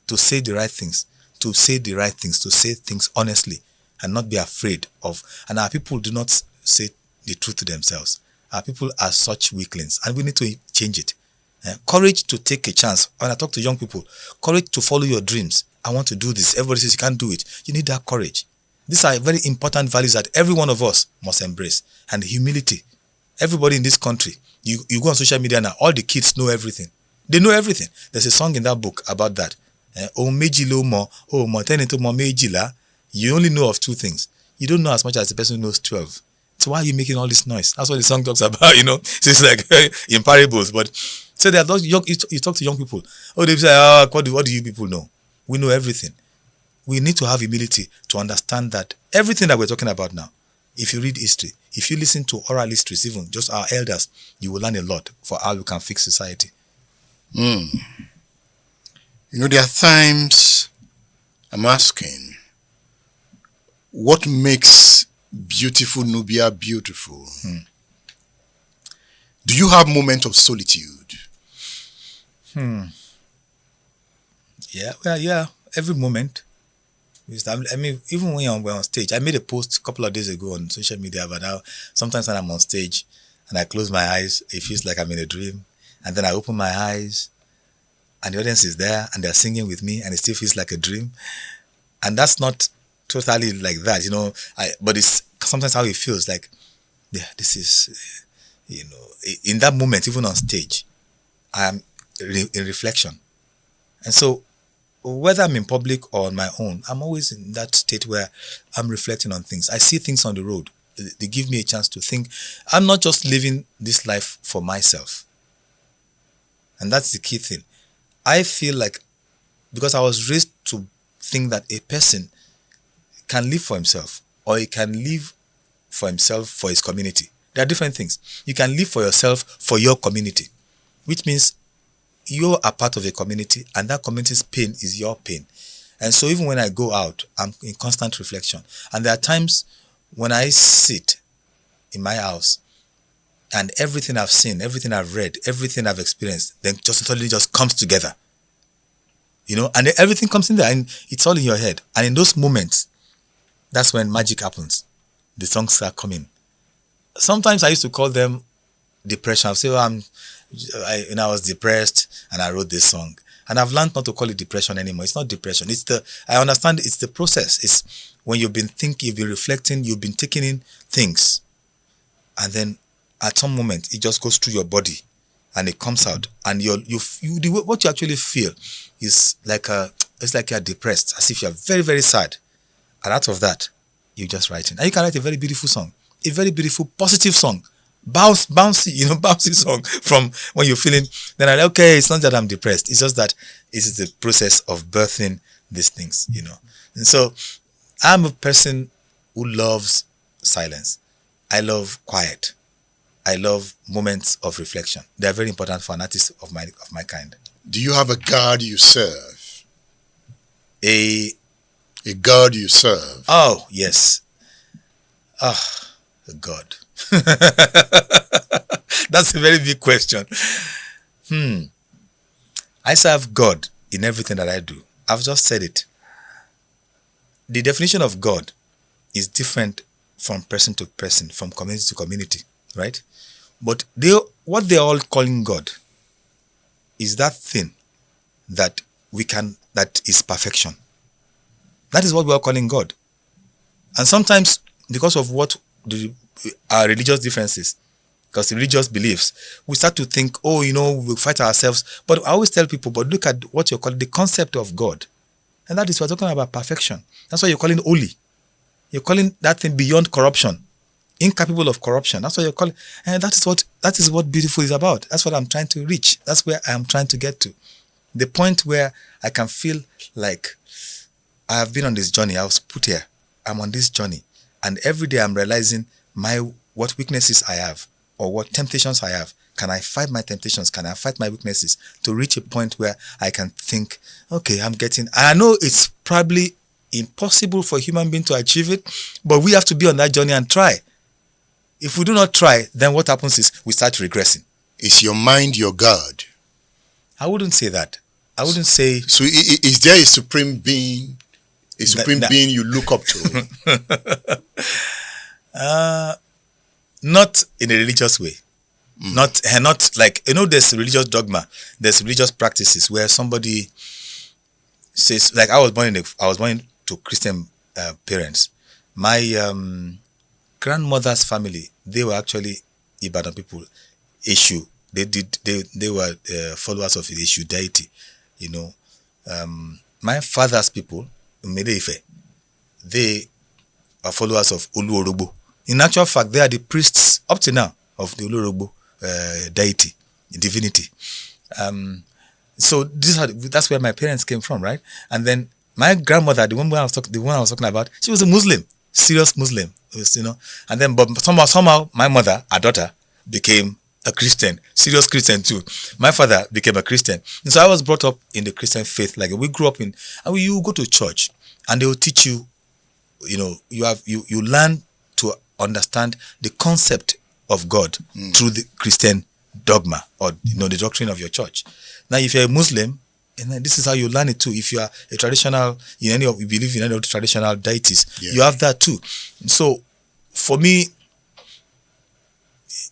to say the right things, to say things honestly, and not be afraid of. And our people do not say the truth to themselves. Our people are such weaklings, and we need to change it. Courage to take a chance. When I talk to young people, courage to follow your dreams. I want to do this. Everybody says you can't do it. You need that courage. These are very important values that every one of us must embrace. And humility. Everybody in this country, you go on social media now, all the kids know everything. They know everything. There's a song in that book about that. You only know of 2 things. You don't know as much as the person who knows 12. So why are you making all this noise? That's what the song talks about, So it's like in parables. But so there are those you talk to young people. Oh, they say, what do you people know? We know everything. We need to have humility to understand that everything that we're talking about now, if you read history, if you listen to oral histories, even just our elders, you will learn a lot for how we can fix society. There are times I'm asking, what makes beautiful Nubia beautiful? Do you have moments of solitude? Yeah, every moment. I mean, even when we're on stage, I made a post a couple of days ago on social media about how sometimes when I'm on stage and I close my eyes, it feels like I'm in a dream. And then I open my eyes and the audience is there and they're singing with me and it still feels like a dream. And that's not totally like that, but it's sometimes how it feels like, yeah, this is, in that moment, even on stage, I am in reflection. And so, whether I'm in public or on my own, I'm always in that state where I'm reflecting on things. I see things on the road. They give me a chance to think. I'm not just living this life for myself. And that's the key thing. I feel like, because I was raised to think that a person can live for himself or he can live for himself for his community. There are different things. You can live for yourself for your community, which means you are part of a community and that community's pain is your pain. And so even when I go out, I'm in constant reflection. And there are times when I sit in my house and everything I've seen, everything I've read, everything I've experienced, then just suddenly just comes together. And everything comes in there and it's all in your head. And in those moments, that's when magic happens. The songs start coming. Sometimes I used to call them depression. I'll say, I was depressed and I wrote this song. And I've learned not to call it depression anymore. It's not depression. I understand it's the process. It's when you've been thinking, you've been reflecting, you've been taking in things. And then at some moment, it just goes through your body and it comes out. And what you actually feel is it's like you're depressed, as if you're very, very sad. And out of that, you're just writing. And you can write a very beautiful song, a very beautiful, positive song. Bouncy song from when you're feeling, then I'm like, okay, it's not that I'm depressed. It's just that it is the process of birthing these things, And so I'm a person who loves silence. I love quiet. I love moments of reflection. They are very important for an artist of my kind. Do you have a God you serve? A God you serve? Oh, yes. God. That's a very big question. I serve God in everything that I do. I've just said it. The definition of God is different from person to person, from community to community, right? But what they're all calling God is that thing that is perfection. That is what we are calling God. And sometimes, because of our religious differences, because the religious beliefs, we start to think, we'll fight ourselves. But I always tell people, but look at what you're calling the concept of God. And that is, we're talking about perfection. That's why you're calling holy. You're calling that thing beyond corruption, incapable of corruption. That's what you're calling. And that is what beautiful is about. That's what I'm trying to reach. That's where I'm trying to get to. The point where I can feel like I have been on this journey. I was put here. I'm on this journey. And every day I'm realizing what weaknesses I have or what temptations I have. Can I fight my temptations? Can I fight my weaknesses to reach a point where I can think, okay, I know it's probably impossible for a human being to achieve it, but we have to be on that journey and try. If we do not try, then what happens is we start regressing. Is your mind your God? I wouldn't say that. I wouldn't say... So is there a supreme being, being you look up to? Not in a religious way. Not like, there's religious dogma, there's religious practices where somebody says, like I was born to Christian parents. My grandmother's family, they were actually Ibadan people. Eshu, they were followers of the Eshu deity. My father's people, Medeife, they are followers of Oluorogbo. In actual fact, they are the priests up to now of the Oluorogbo deity, divinity. So that's where my parents came from, right? And then my grandmother, the one I was talking about, she was a Muslim, serious Muslim, And then, but somehow, my mother, our daughter, became a Christian, serious Christian too. My father became a Christian, and so I was brought up in the Christian faith. Like we grew up in, and you go to church, and they will teach you. You learn to understand the concept of God through the Christian dogma or the doctrine of your church. Now, if you're a Muslim, and this is how you learn it too. If you are a traditional, you believe in any of the traditional deities, you have that too. So, for me,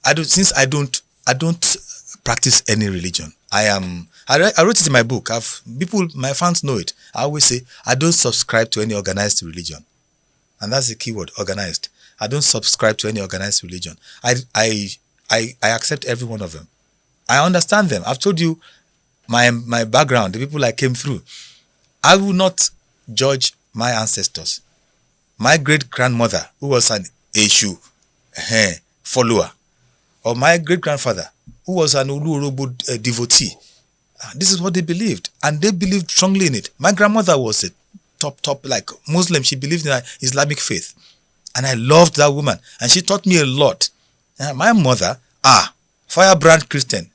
I don't practice any religion. I wrote it in my book. My fans know it. I always say I don't subscribe to any organized religion, and that's the key word, organized. I don't subscribe to any organized religion. I accept every one of them. I understand them. I've told you my background, the people I came through. I will not judge my ancestors. My great-grandmother, who was an Eshu follower, or my great-grandfather, who was an Oluorogbo devotee. This is what they believed, and they believed strongly in it. My grandmother was a top like Muslim. She believed in Islamic faith. And I loved that woman. And she taught me a lot. My mother, firebrand Christian.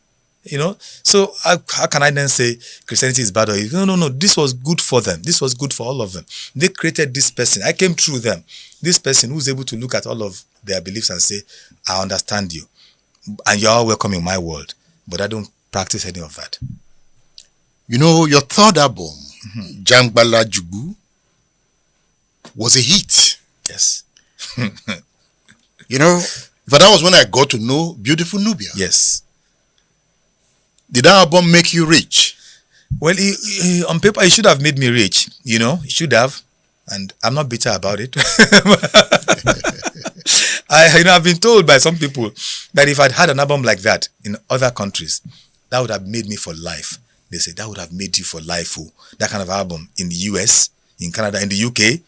So how can I then say Christianity is bad? No. This was good for them. This was good for all of them. They created this person. I came through them. This person who's able to look at all of their beliefs and say, I understand you. And you're all welcome in my world. But I don't practice any of that. Your third album, Jangbala Jugu, was a hit. Yes. But that was when I got to know beautiful Nubia. Yes. Did that album make you rich? Well, on paper, it should have made me rich. It should have. And I'm not bitter about it. I've been told by some people that if I'd had an album like that in other countries, that would have made me for life. They say that would have made you for life. That kind of album in the US, in Canada, in the UK,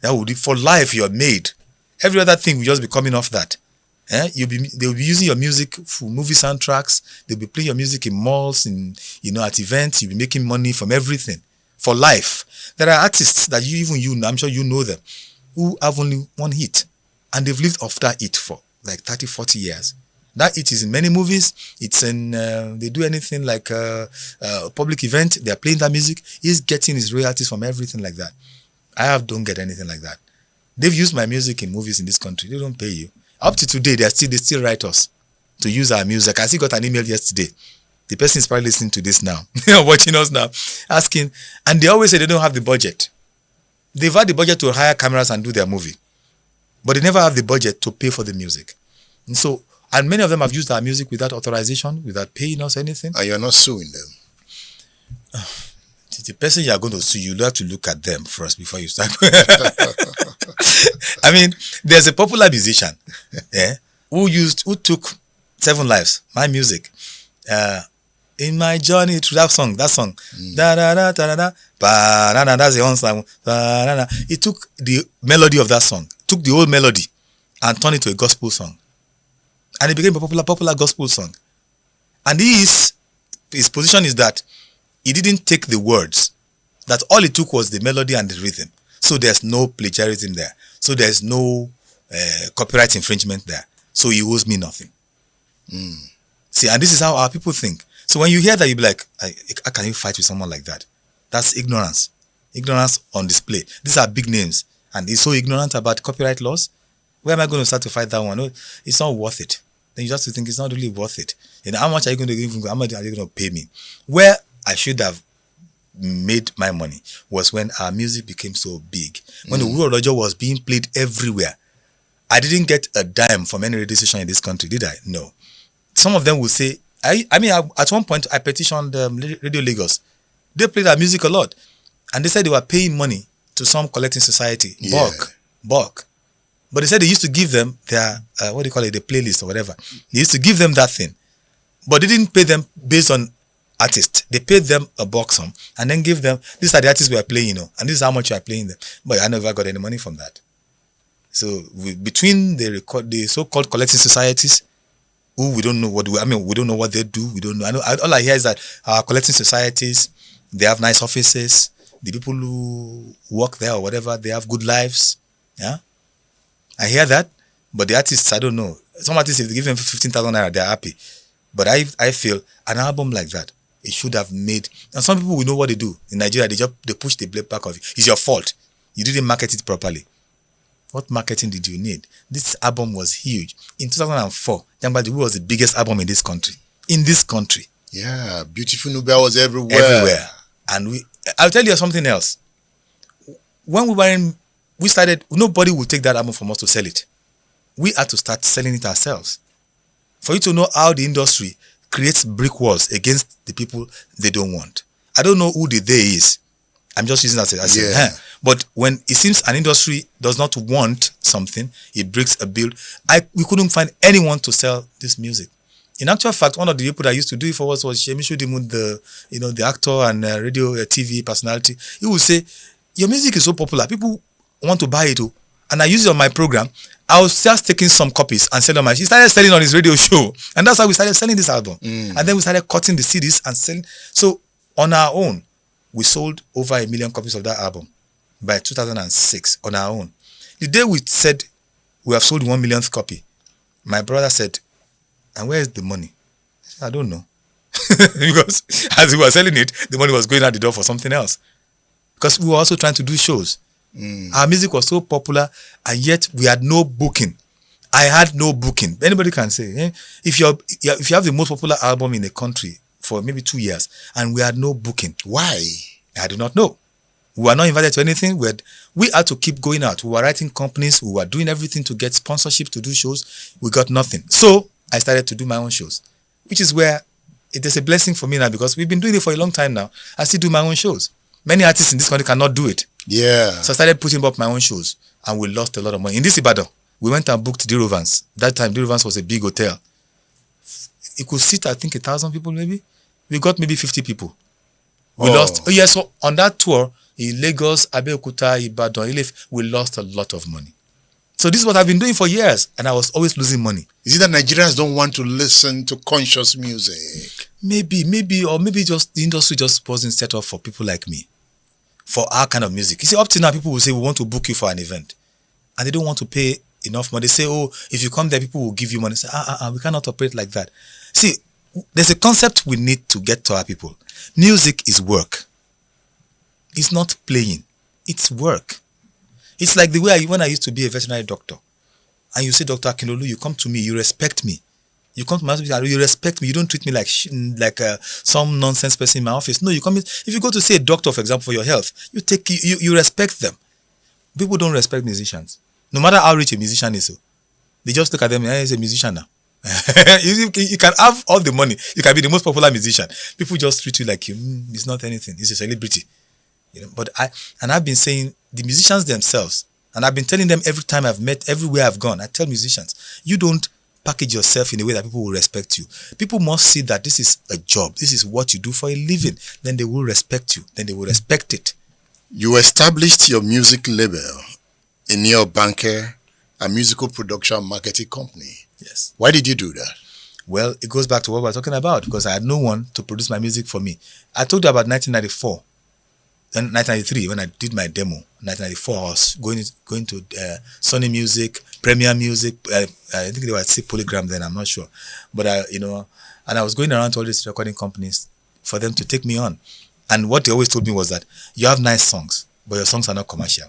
that would be for life. You're made. Every other thing will just be coming off that. They'll be using your music for movie soundtracks. They'll be playing your music in malls, at events. You'll be making money from everything for life. There are artists that I'm sure you know them, who have only one hit, and they've lived off that hit for like 30, 40 years. That it is in many movies. It's in, they do anything like public event, they're playing that music. He's getting his royalties from everything like that. Don't get anything like that. They've used my music in movies in this country. They don't pay you. Up to today, they still write us to use our music. I still got an email yesterday. The person is probably listening to this now, watching us now, asking, and they always say they don't have the budget. They've had the budget to hire cameras and do their movie, but they never have the budget to pay for the music. And many of them have used our music without authorization, without paying us anything. And you're not suing them. The person you are going to sue, you have to look at them first before you start. I mean, there's a popular musician who took 7 lives, my music. In my journey through that song. Da da da da da da. That's the own song. He took the melody of that song, took the old melody, and turned it to a gospel song, and it became a popular gospel song. And his position is that he didn't take the words; that all he took was the melody and the rhythm. So there's no plagiarism there. So there's no copyright infringement there. So he owes me nothing. See, and this is how our people think. So when you hear that, you be like, how can you fight with someone like that? That's ignorance. Ignorance on display. These are big names. And he's so ignorant about copyright laws. Where am I going to start to fight that one? No, it's not worth it. Then you just think it's not really worth it. How much are you going to give? How much are you going to pay me? Where I should have made my money was when our music became so big. When the Wuro Rojo was being played everywhere. I didn't get a dime from any radio station in this country, did I? No. Some of them will say, at one point, I petitioned Radio Lagos. They played our music a lot. And they said they were paying money to some collecting society, bulk. But they said they used to give them their, the playlist or whatever. They used to give them that thing. But they didn't pay them based on artists. They paid them a bulk sum and then give them, these are the artists we are playing, and this is how much you are playing them. But I never got any money from that. So between the so-called collecting societies, who we don't know we don't know what they do. We don't know. All I hear is that our collecting societies, they have nice offices. The people who work there or whatever, they have good lives. Yeah, I hear that. But the artists, I don't know. Some artists, if they give them 15,000 naira, they're happy. But I feel an album like that, it should have made. And some people will know what they do in Nigeria. They push the blame back of it. It's your fault. You didn't market it properly. What marketing did you need? This album was huge. In 2004, Jambadi was the biggest album in this country. Yeah, Beautiful Nubia was everywhere. And I'll tell you something else. When we started, nobody would take that album from us to sell it. We had to start selling it ourselves. For you to know how the industry creates brick walls against the people they don't want. I don't know who the they is. I'm just using that as a But when it seems an industry does not want something, it breaks a bill. We couldn't find anyone to sell this music. In actual fact, one of the people that used to do it for us was Shemishu Dimun, the actor and radio TV personality. He would say, your music is so popular, people want to buy it too. And I use it on my program. I was just taking some copies and selling he started selling on his radio show. And that's how we started selling this album. And then we started cutting the CDs and selling. So on our own, we sold over 1 million copies of that album by 2006 on our own. The day we said we have sold 1 millionth copy, my brother said, and where is the money? I said, I don't know. Because as we were selling it, the money was going out the door for something else. Because we were also trying to do shows. Our music was so popular, and yet we had no booking. I had no booking. Anybody can say, if you have the most popular album in the country for maybe 2 years, and we had no booking. Why? I do not know. We were not invited to anything. We had to keep going out. We were writing companies. We were doing everything to get sponsorship to do shows. We got nothing. So I started to do my own shows, which is where it is a blessing for me now, because we've been doing it for a long time now. I still do my own shows. Many artists in this country cannot do it. Yeah. So I started putting up my own shows, and we lost a lot of money. In this Ibadan, we went and booked Dirovans. That time, Dirovans was a big hotel. It could seat, I think, 1,000 people maybe. We got maybe 50 people. We lost. Oh, yeah, so on that tour, in Lagos, Abeokuta, Ibadan, Ilef, we lost a lot of money. So this is what I've been doing for years, and I was always losing money. Is it that Nigerians don't want to listen to conscious music? Maybe just the industry just wasn't set up for people like me, for our kind of music. You see, up to now, people will say, we want to book you for an event, and they don't want to pay enough money. They say, oh, if you come there, people will give you money. Say, we cannot operate like that. See, there's a concept we need to get to our people. Music is work. It's not playing. It's work. It's like the way when I used to be a veterinary doctor, and you say, Dr. Akinlolu, you come to me, you respect me. You come to my office, you respect me. You don't treat me like some nonsense person in my office. No, you come in. If you go to see a doctor, for example, for your health, you respect them. People don't respect musicians. No matter how rich a musician is, they just look at them, he's a musician now. you can have all the money. You can be the most popular musician. People just treat you like it's not anything. He's a celebrity. But I've been saying the musicians themselves, and I've been telling them every time I've met, everywhere I've gone, I tell musicians, you don't package yourself in a way that people will respect you. People must see that this is a job. This is what you do for a living. Then they will respect you. Then they will respect it. You established your music label in Neo Banker, a musical production marketing company. Yes. Why did you do that? Well, it goes back to what we were talking about, because I had no one to produce my music for me. I told you about 1994. Then 1993, when I did my demo. 1994, I was going to Sony Music, Premier Music. I think they were at Polygram then, I'm not sure. But and I was going around to all these recording companies for them to take me on. And what they always told me was that you have nice songs, but your songs are not commercial.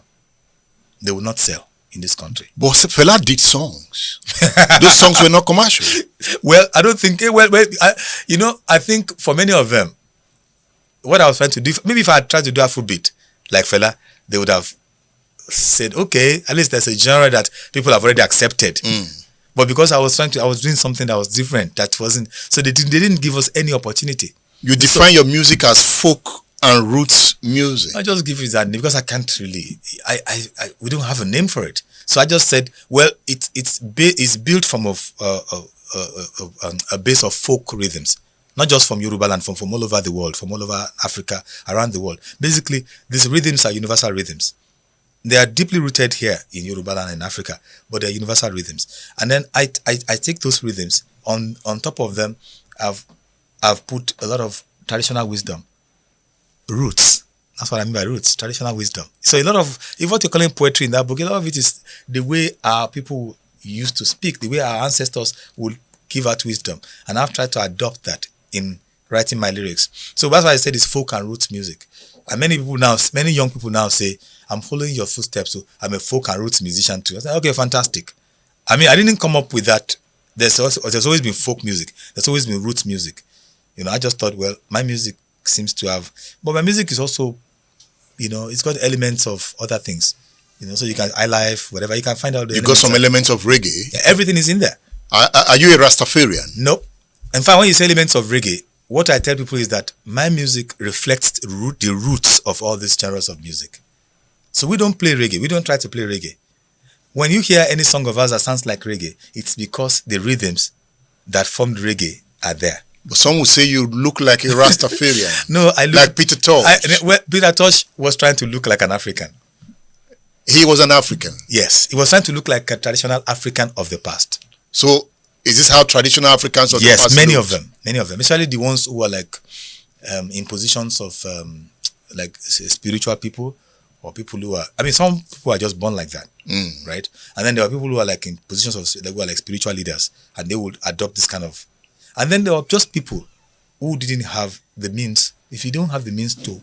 They will not sell in this country. But Fela did songs. Those songs were not commercial. Well, I don't think. I think for many of them, what I was trying to do, maybe if I had tried to do Afrobeat like Fela, they would have said, okay, at least there's a genre that people have already accepted. But because I was doing something that was different, that wasn't, so they didn't give us any opportunity. You define your music as folk and roots music. I just give it that name because I can't really, we don't have a name for it. So I just said, well, it's built from a base of folk rhythms. Not just from Yoruba land, from all over the world, from all over Africa, around the world. Basically, these rhythms are universal rhythms. They are deeply rooted here in Yoruba land and Africa, but they're universal rhythms. And then I take those rhythms, on top of them, I've put a lot of traditional wisdom. Roots. That's what I mean by roots, traditional wisdom. So a lot of, if what you're calling poetry in that book, a lot of it is the way our people used to speak, the way our ancestors would give out wisdom. And I've tried to adopt that in writing my lyrics. So that's why I said it's folk and roots music. And many young people now say, I'm following your footsteps, so I'm a folk and roots musician too. I said, okay, fantastic. I mean, I didn't come up with that. There's always been folk music. There's always been roots music. I just thought, well, my music seems to have, but my music is also, it's got elements of other things. So you can, iLife, whatever, you can find out. You got some elements of reggae. Yeah, everything is in there. Are you a Rastafarian? Nope. In fact, when you say elements of reggae, what I tell people is that my music reflects the roots of all these genres of music. So we don't play reggae. We don't try to play reggae. When you hear any song of ours that sounds like reggae, it's because the rhythms that formed reggae are there. But some would say you look like a Rastafarian. No, I look like Peter Tosh. Peter Tosh was trying to look like an African. He was an African? Yes. He was trying to look like a traditional African of the past. So, is this how traditional Africans of the past Yes, many looked? of them. Especially the ones who are like in positions of like spiritual people, or people who are, some people are just born like that, right? And then there are people who are like in positions of, who are like spiritual leaders, and they would adopt this kind of, and then there are just people who didn't have the means. If you don't have the means to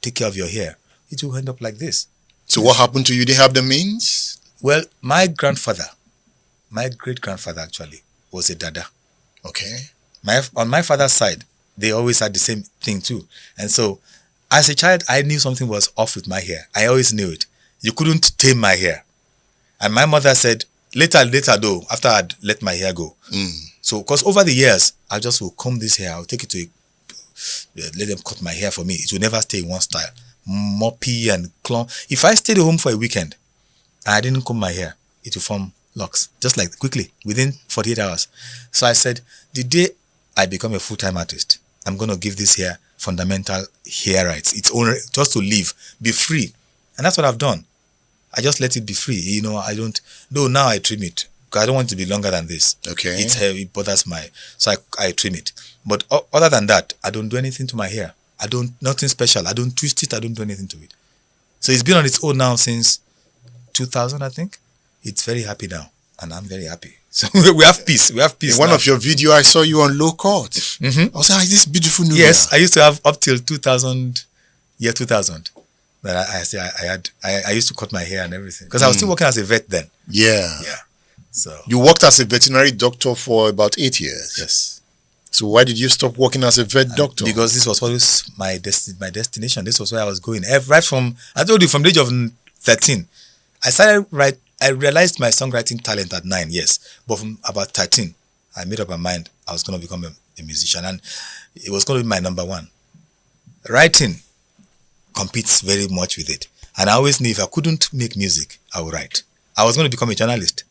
take care of your hair, it will end up like this. So what happened to you? Did you have the means? Well, my great-grandfather actually was a Dada. Okay. On my father's side, they always had the same thing too. And so, as a child, I knew something was off with my hair. I always knew it. You couldn't tame my hair. And my mother said, later though, after I'd let my hair go. So, because over the years, I just will comb this hair. I'll take it to let them cut my hair for me. It will never stay in one style. Moppy and clump. If I stayed at home for a weekend and I didn't comb my hair, it will form locks, just like quickly, within 48 hours. So I said, the day I become a full-time artist, I'm going to give this hair fundamental hair rights. It's only just to live, be free. And that's what I've done. I just let it be free. Now I trim it because I don't want it to be longer than this. Okay. It bothers so I trim it. But other than that, I don't do anything to my hair. Nothing special. I don't twist it. I don't do anything to it. So it's been on its own now since 2000, I think. It's very happy now. and I'm very happy. So we have peace. We have peace. In one now. of your video, I saw you on low court. I was like, this beautiful Nubia. Yes, I used to have up till 2000. That I used to cut my hair and everything because I was still working as a vet then. Yeah. So you worked as a veterinary doctor for about 8 years. Yes. So why did you stop working as a vet doctor? Because this was always my destination. This was where I was going. Right from, I told you, from the age of 13, I realized my songwriting talent at 9, yes. But from about 13, I made up my mind I was going to become a musician, and it was going to be my number one. Writing competes very much with it. And I always knew if I couldn't make music, I would write. I was going to become a journalist.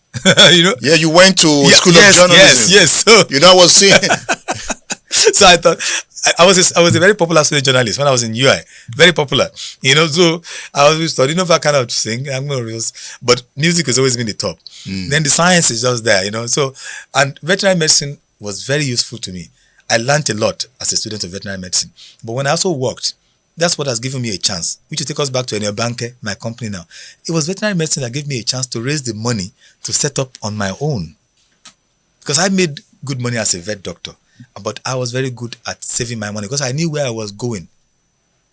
You know? Yeah, you went to school of journalism. Yes. So, you know, I was saying. So I thought I was a very popular student journalist when I was in UI. Very popular. You know, so I always thought, you know, if I cannot sing, I'm going to but music has always been the top. Then the science is just there, you know. So, and veterinary medicine was very useful to me. I learned a lot as a student of veterinary medicine. But when I also worked, that's what has given me a chance, which will take us back to Autobiography, my company now. It was veterinary medicine that gave me a chance to raise the money to set up on my own. Because I made good money as a vet doctor, but I was very good at saving my money because I knew where I was going.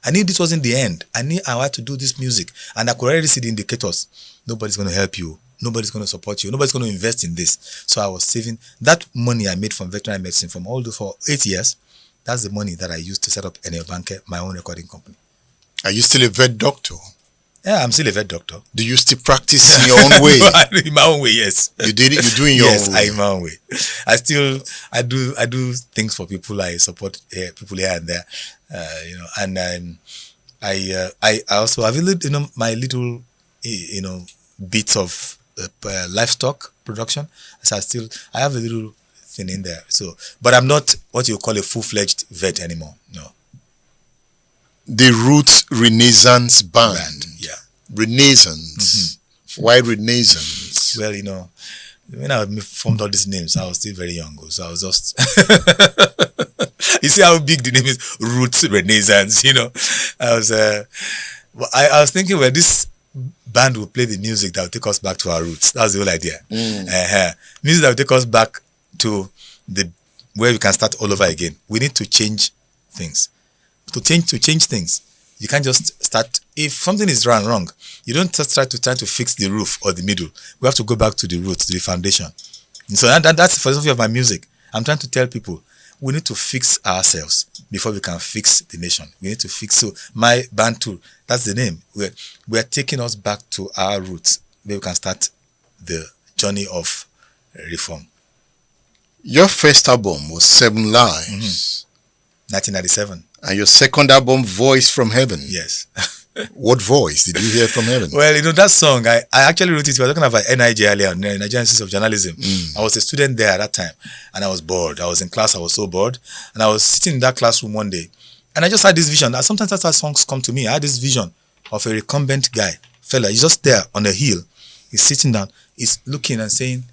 I knew this wasn't the end. I knew I had to do this music, and I could already see the indicators. Nobody's going to help you. Nobody's going to support you. Nobody's going to invest in this. So I was saving that money I made from veterinary medicine for 8 years. That's the money that I used to set up Autobiography, my own recording company. Are you still a vet doctor? Yeah, I'm still a vet doctor. Do you still practice in your own way? In my own way, yes. You did it. You do in your own way. Yes, in my own way. I do things for people. I support people here and there, you know. And I also have my little bits of livestock production. So I have a little thing in there. So, but I'm not what you call a full-fledged vet anymore. No. The Roots Renaissance Band. Yeah. Renaissance. Why Renaissance? Well, you know, when I formed all these names, I was still very young. So I was just... You see how big the name is? Roots Renaissance, you know. I was thinking, well, this band will play the music that will take us back to our roots. That's the whole idea. Music that will take us back to where we can start all over again. We need to change things. To change things, you can't just start. If something is wrong, you don't just try to fix the roof or the middle. We have to go back to the roots, to the foundation. And so that's the philosophy of my music. I'm trying to tell people we need to fix ourselves before we can fix the nation. We need to fix. So my band too, that's the name. We're taking us back to our roots where we can start the journey of reform. Your first album was 7 Lives. 1997. And your second album, Voice from Heaven. Yes. What voice did you hear from heaven? Well, you know, that song, I actually wrote it. We were talking about NIJ earlier, Nigerian Institute of Journalism. I was a student there at that time, and I was bored. I was in class, I was so bored. And I was sitting in that classroom one day, and I just had this vision. Sometimes that's how songs come to me. I had this vision of a recumbent fella. He's just there on a hill. He's sitting down. He's looking and saying,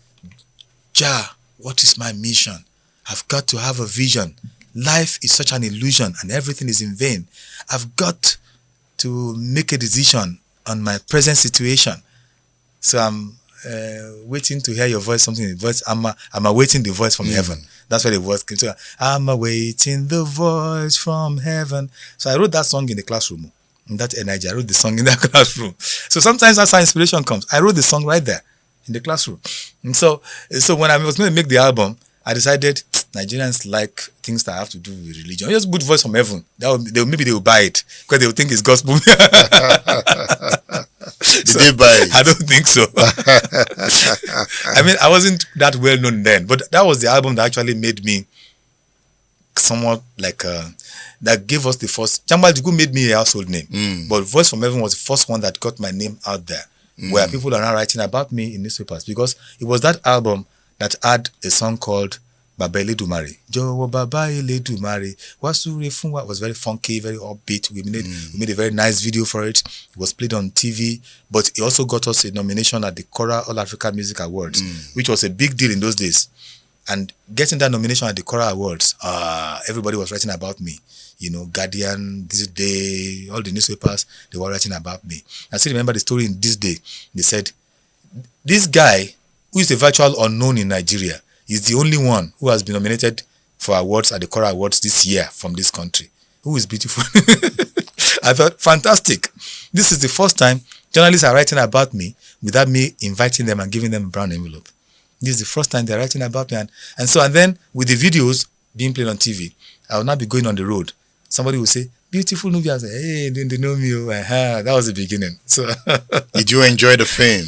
Jah, what is my mission? I've got to have a vision. Life is such an illusion and everything is in vain. I've got to make a decision on my present situation. So I'm waiting to hear your voice, something in the voice. I'm awaiting the voice from heaven. That's where the voice came to. I'm awaiting the voice from heaven. So I wrote that song in the classroom. In that energy, I wrote the song in that classroom. So sometimes that's how inspiration comes. I wrote the song right there in the classroom. And so when I was going to make the album, I decided Nigerians like things that have to do with religion. Just put voice from heaven. Maybe they will buy it because they will think it's gospel. Did they buy it? I don't think so. I mean, I wasn't that well known then, but that was the album that actually made me somewhat like that gave us the first. Jambal Jugu made me a household name, but Voice from Heaven was the first one that got my name out there, where people are now writing about me in newspapers, because it was that album that had a song called Baba Eledumare. Jowo Baba Eledumare. Wasure Funwa was very funky, very upbeat. We made a very nice video for it. It was played on TV, but it also got us a nomination at the Kora All Africa Music Awards, which was a big deal in those days. And getting that nomination at the Kora Awards, everybody was writing about me. You know, Guardian, This Day, all the newspapers, they were writing about me. I still remember the story in This Day. They said, this guy who is a virtual unknown in Nigeria, is the only one who has been nominated for awards at the Kora Awards this year from this country. Who is beautiful? I thought, fantastic. This is the first time journalists are writing about me without me inviting them and giving them a brown envelope. This is the first time they're writing about me. And then with the videos being played on TV, I will not be going on the road. Somebody will say, beautiful Nubia. I say, hey, didn't they know me? Oh, that was the beginning. So did you enjoy the fame?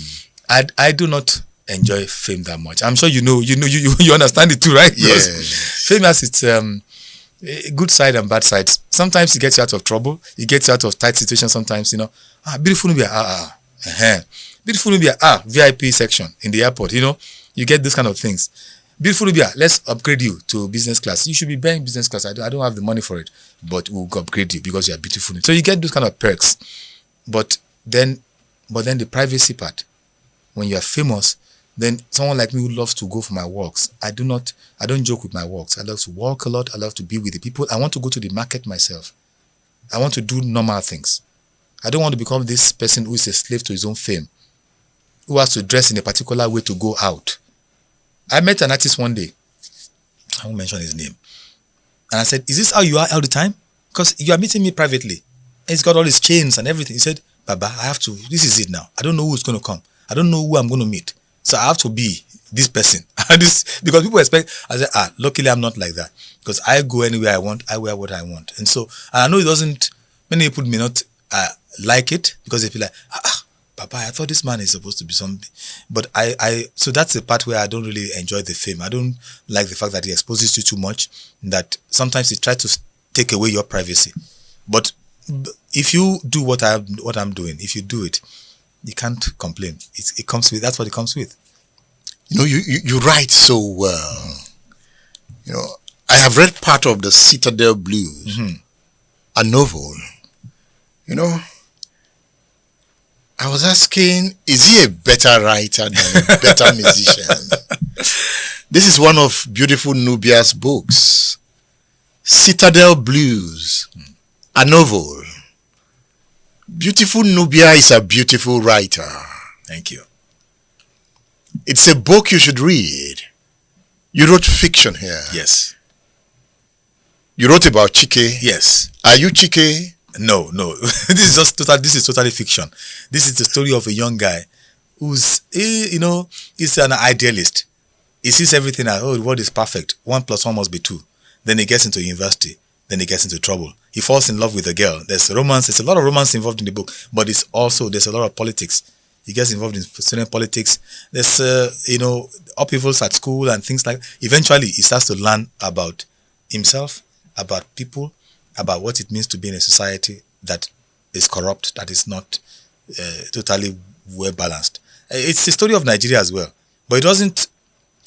I do not enjoy fame that much. I'm sure you understand it too, right? Yes. Fame has its good side and bad sides. Sometimes it gets you out of trouble. It gets you out of tight situations sometimes, beautiful Nubia, beautiful Nubia, VIP section in the airport, you get those kind of things. Beautiful Nubia, let's upgrade you to business class. You should be buying business class. I don't have the money for it, but we'll upgrade you because you are beautiful. So you get those kind of perks. But then the privacy part, when you are famous, then someone like me who loves to go for my walks. I don't joke with my walks. I love to walk a lot. I love to be with the people. I want to go to the market myself. I want to do normal things. I don't want to become this person who is a slave to his own fame, who has to dress in a particular way to go out. I met an artist one day. I won't mention his name. And I said, is this how you are all the time? Because you are meeting me privately. And he's got all his chains and everything. He said, Baba, this is it now. I don't know who's going to come. I don't know who I'm going to meet. So I have to be this person. Because people expect, I said, luckily I'm not like that. Because I go anywhere I want, I wear what I want. And I know many people may not like it because they feel like, Papa, I thought this man is supposed to be something. But so that's the part where I don't really enjoy the fame. I don't like the fact that he exposes you too much, that sometimes he tries to take away your privacy. But if you do what I'm doing, if you do it, you can't complain. It comes with, that's what it comes with. You write so well. I have read part of the Citadel Blues, a novel. I was asking, is he a better writer than a better musician? This is one of beautiful Nubia's books. Citadel Blues, a novel. Beautiful Nubia is a beautiful writer. Thank you. It's a book you should read. You wrote fiction here. Yes. You wrote about Chike. Yes. Are you Chike? No. This is totally fiction. This is the story of a young guy who's, he's an idealist. He sees everything as, the world is perfect. 1 + 1 must be 2. Then he gets into university. Then he gets into trouble. He falls in love with a girl. There's romance. There's a lot of romance involved in the book, but there's a lot of politics. He gets involved in student politics. There's, upheavals at school and things like that. Eventually, he starts to learn about himself, about people, about what it means to be in a society that is corrupt, that is not totally well balanced. It's the story of Nigeria as well, but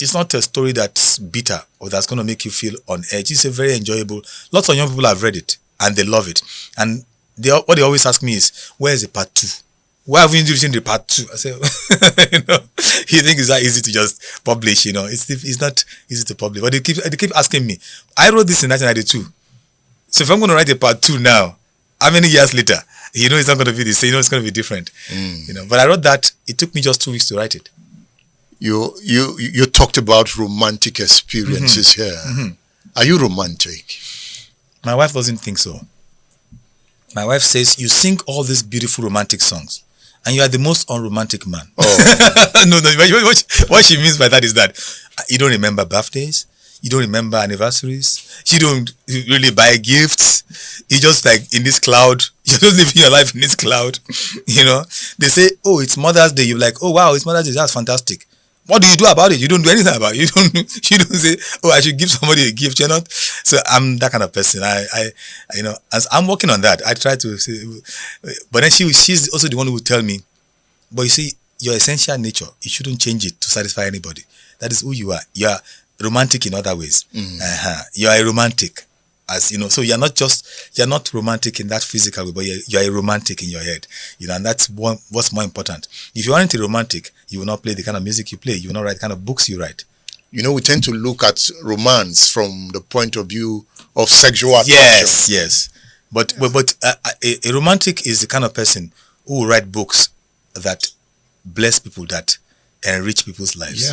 it's not a story that's bitter or that's going to make you feel on edge. It's a very enjoyable. Lots of young people have read it and they love it. And what they always ask me is, where is the part 2? Why haven't you written the part 2? I say, you think it's that easy to just publish, It's not easy to publish. But they keep asking me. I wrote this in 1992. So if I'm going to write a part 2 now, how many years later? It's not going to be the same. It's going to be different. But I wrote that. It took me just 2 weeks to write it. You talked about romantic experiences here. Are you romantic? My wife doesn't think so. My wife says, you sing all these beautiful romantic songs and you are the most unromantic man. Oh. No. What she means by that is that you don't remember birthdays. You don't remember anniversaries. You don't really buy gifts. You just like in this cloud. You're just living your life in this cloud. They say, oh, it's Mother's Day. You're like, oh, wow, it's Mother's Day. That's fantastic. What do you do about it? You don't do anything about it. You don't say, oh, I should give somebody a gift. You're not. So I'm that kind of person. As I'm working on that, I try to say, but then she's also the one who will tell me, but you see, your essential nature, you shouldn't change it to satisfy anybody. That is who you are. You are romantic in other ways. You are a romantic, so you're not romantic in that physical way, but you're a romantic in your head, and that's what's more important. If you aren't a romantic, you will not play the kind of music you play. You will not write the kind of books you write. We tend to look at romance from the point of view of sexual attraction. Yes. But a romantic is the kind of person who will write books that bless people, that enrich people's lives,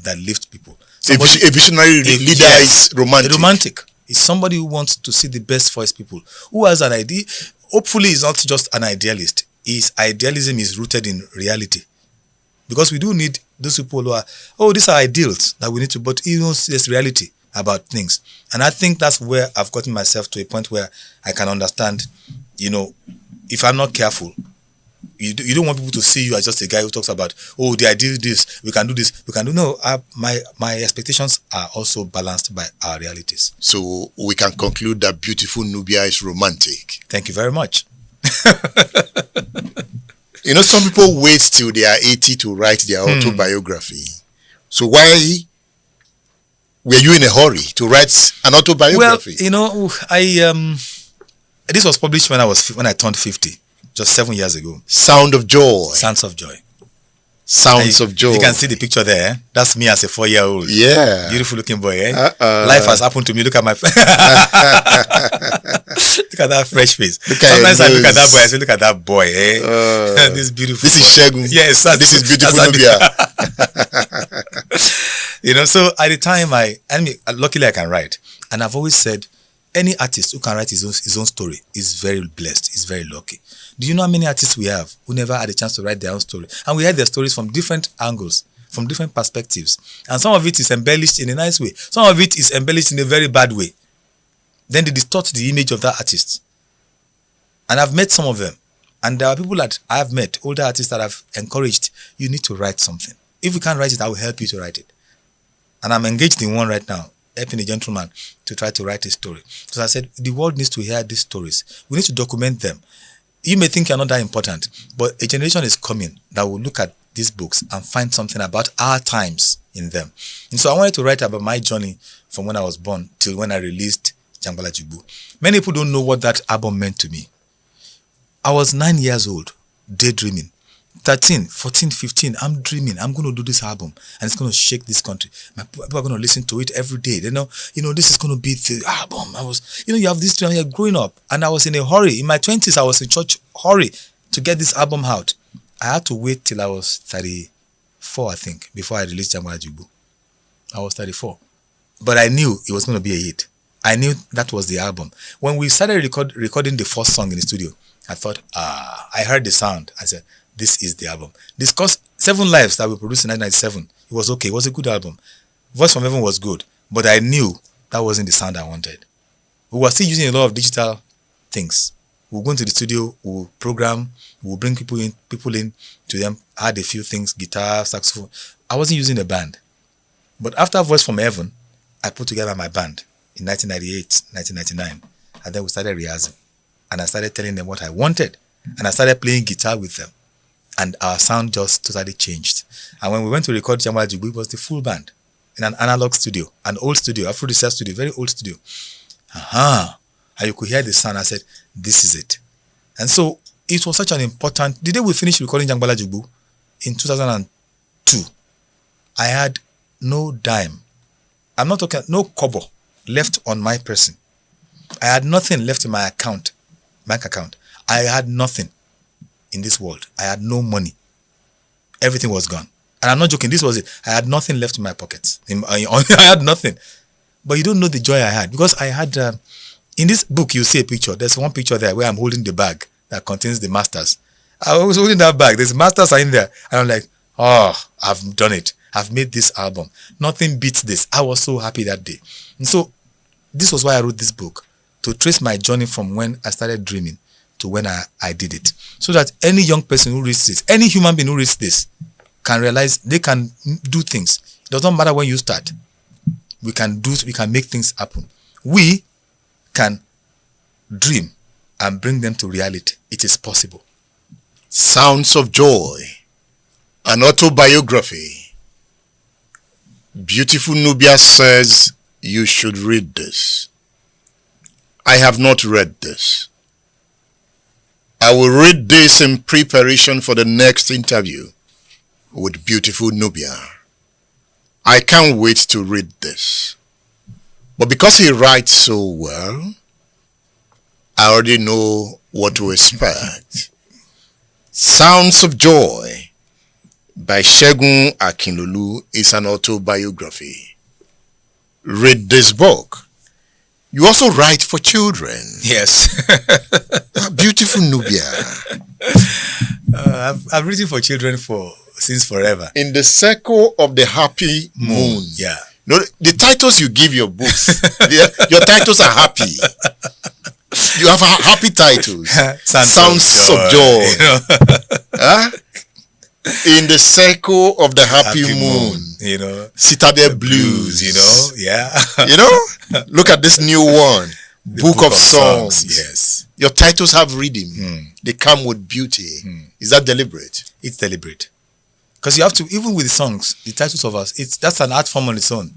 that lift people. A visionary leader is romantic. Romantic. It's somebody who wants to see the best for his people, who has an idea. Hopefully, he's not just an idealist. His idealism is rooted in reality. Because we do need those people who are, these are ideals that we need to, but there's reality about things. And I think that's where I've gotten myself to a point where I can understand, if I'm not careful, you don't want people to see you as just a guy who talks about, the ideal this, we can do this, we can do. No, my expectations are also balanced by our realities. So we can conclude that beautiful Nubia is romantic. Thank you very much. Some people wait till they are 80 to write their autobiography. So why were you in a hurry to write an autobiography? Well, this was published when I turned 50. Just 7 years ago. Sound of Joy. Sounds of Joy. Sounds of Joy. You can see the picture there. That's me as a 4-year-old. Yeah. Beautiful looking boy, eh? Life has happened to me. Look at my look at that fresh face. Sometimes I look at that boy, I say, look at that boy, eh? This beautiful This is Segun. Yes, this is beautiful Nubia. So at the time luckily I can write. And I've always said, any artist who can write his own story is very blessed, is very lucky. Do you know how many artists we have who never had a chance to write their own story? And we heard their stories from different angles, from different perspectives. And some of it is embellished in a nice way. Some of it is embellished in a very bad way. Then they distort the image of that artist. And I've met some of them. And there are people that I've met, older artists that I've encouraged, you need to write something. If you can't write it, I will help you to write it. And I'm engaged in one right now, helping a gentleman to try to write a story. So I said, the world needs to hear these stories. We need to document them. You may think you're not that important, but a generation is coming that will look at these books and find something about our times in them. And so I wanted to write about my journey from when I was born till when I released Jangbala Jugbo. Many people don't know what that album meant to me. I was 9 years old, daydreaming. 13, 14, 15, I'm dreaming. I'm going to do this album and it's going to shake this country. People are going to listen to it every day. They know, this is going to be the album. You have this dream, you're growing up. And I was in a hurry. In my 20s, I was in such hurry to get this album out. I had to wait till I was 34, I think, before I released Jangbala Jugbo. I was 34. But I knew it was going to be a hit. I knew that was the album. When we started recording the first song in the studio, I thought, I heard the sound. I said, this is the album. Discuss 7 Lives that we produced in 1997. It was okay. It was a good album. Voice from Heaven was good. But I knew that wasn't the sound I wanted. We were still using a lot of digital things. We'll go into the studio, we'll program, we'll bring people in to them, add a few things, guitar, saxophone. I wasn't using a band. But after Voice from Heaven, I put together my band in 1998, 1999. And then we started rehearsing. And I started telling them what I wanted. And I started playing guitar with them. And our sound just totally changed. And when we went to record Jangbala Jugbo, it was the full band in an analog studio, an old studio, Afro Research studio, very old studio. And you could hear the sound. I said, this is it. And so it was such an important. The day we finished recording Jangbala Jugbo in 2002, I had no dime. I'm not talking, no kobo left on my person. I had nothing left in my bank account. I had nothing. In this world, I had no money. Everything was gone. And I'm not joking, this was it. I had nothing left in my pockets. I had nothing. But you don't know the joy I had. Because I had, in this book, you see a picture. There's one picture there where I'm holding the bag that contains the masters. I was holding that bag. There's masters are in there. And I'm like, I've done it. I've made this album. Nothing beats this. I was so happy that day. And so, this was why I wrote this book. To trace my journey from when I started dreaming to when I did it. So that any young person who reads this, any human being who reads this, can realize they can do things. It doesn't matter when you start. We can make things happen. We can dream and bring them to reality. It is possible. Sounds of Joy, an autobiography. Beautiful Nubia says you should read this. I have not read this. I will read this in preparation for the next interview with beautiful Nubia. I can't wait to read this. But because he writes so well, I already know what to expect. Sounds of Joy, by Segun Akinlolu is an autobiography. Read this book. You also write for children. Yes. Beautiful Nubia. I've written for children since forever. In the circle of the happy moon. Yeah. No, the titles you give your books, your titles are happy. You have happy titles. Sounds of joy. You know? Huh? In the circle of the happy moon. You know. Citadel Blues. You know. Yeah. You know? Look at this new one. Book of Songs. Yes. Your titles have rhythm. They come with beauty. Is that deliberate? It's deliberate. Because you have to, even with the songs, the titles of us, that's an art form on its own.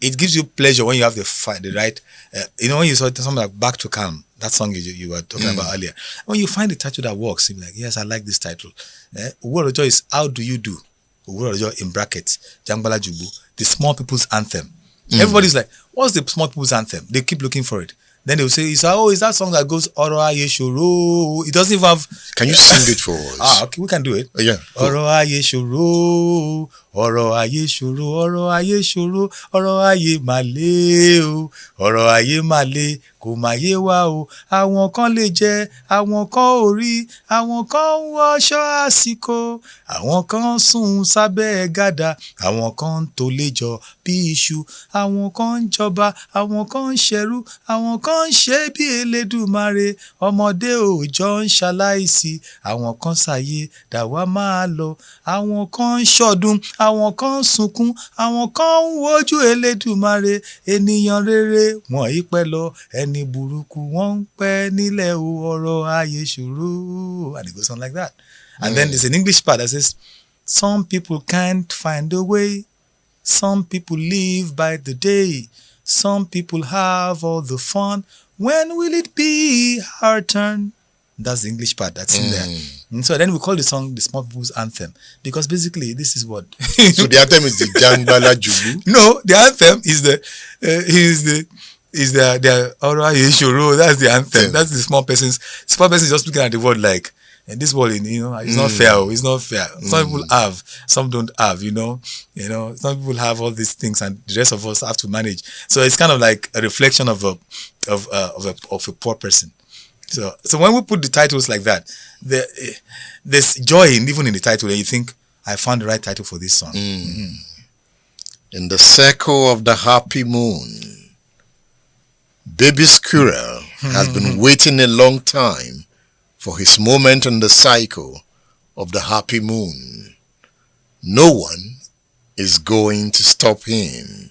It gives you pleasure when you have the right, you know, when you saw something like Back to Calm, that song you were talking about earlier. When you find a title that works, you're like, yes, I like this title. Word of Joy is How Do You Do? Word of Joy in brackets, Jangbala Jubu, the small people's anthem. Everybody's like, what's the small people's anthem? They keep looking for it. Then they'll say, is that song that goes Oro Aye Shoro? It doesn't even have... Can you sing it for us? Okay, we can do it. Yeah. Oro Aye Shoro, Oro Aye Shoro, Oro Aye Shoro, Oro Aye Male o, Oro Aye Male, kò má yé wa o. Àwọn kan lè jẹ, àwọn kan ò rí, àwọn kan ń wọṣọ àsìkò, àwọn kan sùn sábẹ́ gàdá, àwọn kan ń tolé jọ bí iṣu, àwọn kan ń jọba, àwọn kan ń ṣẹrú, àwọn kan ń ṣe bí Elédùmarè, ọmọdé òòjọ́ ń ṣaláìsí, àwọn kan ṣàyé dàwa máa lọ, àwọn kan ń ṣọdún, àwọn kan ń sunkún, àwọn kan ń wojú Elédùmarè, ènìyàn rere wọ́n yí pẹ́ lọ, ẹni burúkú wọ́n ń pẹ́ nílẹ̀ o, ọ̀rọ̀ ayé ṣòro. And it goes on like that. And then there's an English part that says, some people can't find a way, some people live by the day, some people have all the fun, when will it be our turn? That's the English part that's in there. And so then we call the song the Small People's Anthem, because basically this is what... So the anthem is the Jangbala Jubu? No, the anthem is the Oro Aye Shoro. That's the anthem. Yeah. That's the small person is just looking at the word like, and this word, you know, it's not fair. It's not fair. Some people have, some don't have, you know. Some people have all these things and the rest of us have to manage. So it's kind of like a reflection of a poor person. So when we put the titles like that, there's joy even in the title, and you think, I found the right title for this song. In the circle of the happy moon, baby squirrel has been waiting a long time for his moment in the cycle of the happy moon. No one is going to stop him.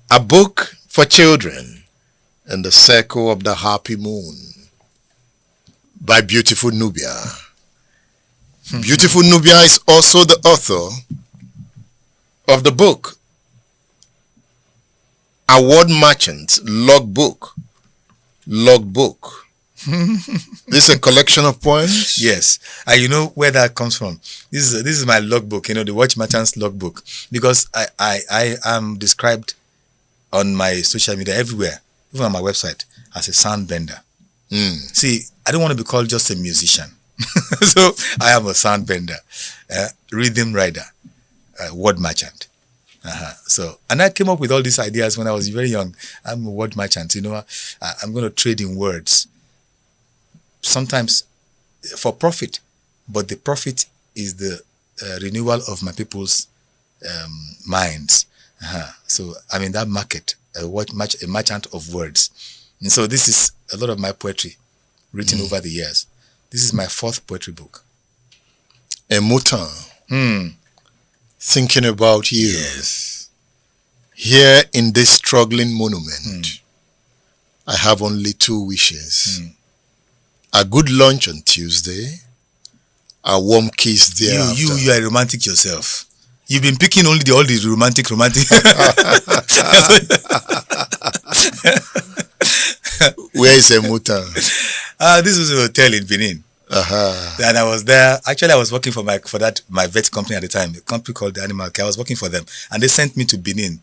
A book for children in the circle of the happy moon by Beautiful Nubia. Beautiful Nubia is also the author of the book Award Merchant Logbook. This is a collection of poems? Yes. And you know where that comes from. This is my logbook, the Watch Merchant's logbook. Because I am described on my social media everywhere, even on my website, as a sound bender. See, I don't want to be called just a musician. So I am a sound bender, rhythm rider, word merchant. And I came up with all these ideas when I was very young. I'm a word merchant, I'm going to trade in words. Sometimes for profit, but the profit is the renewal of my people's minds. So I'm in that market, a merchant of words. And so this is a lot of my poetry written over the years. This is my 4th poetry book. Emutan. Thinking about you. Yes. Here in this struggling monument, I have only 2 wishes. A good lunch on Tuesday, a warm kiss thereafter. You are romantic yourself. You've been picking all the romantic. Where is Emutan? This was a hotel in Benin. And I was there. Actually, I was working for my vet company at the time, a company called the Animal Care. I was working for them, and they sent me to Benin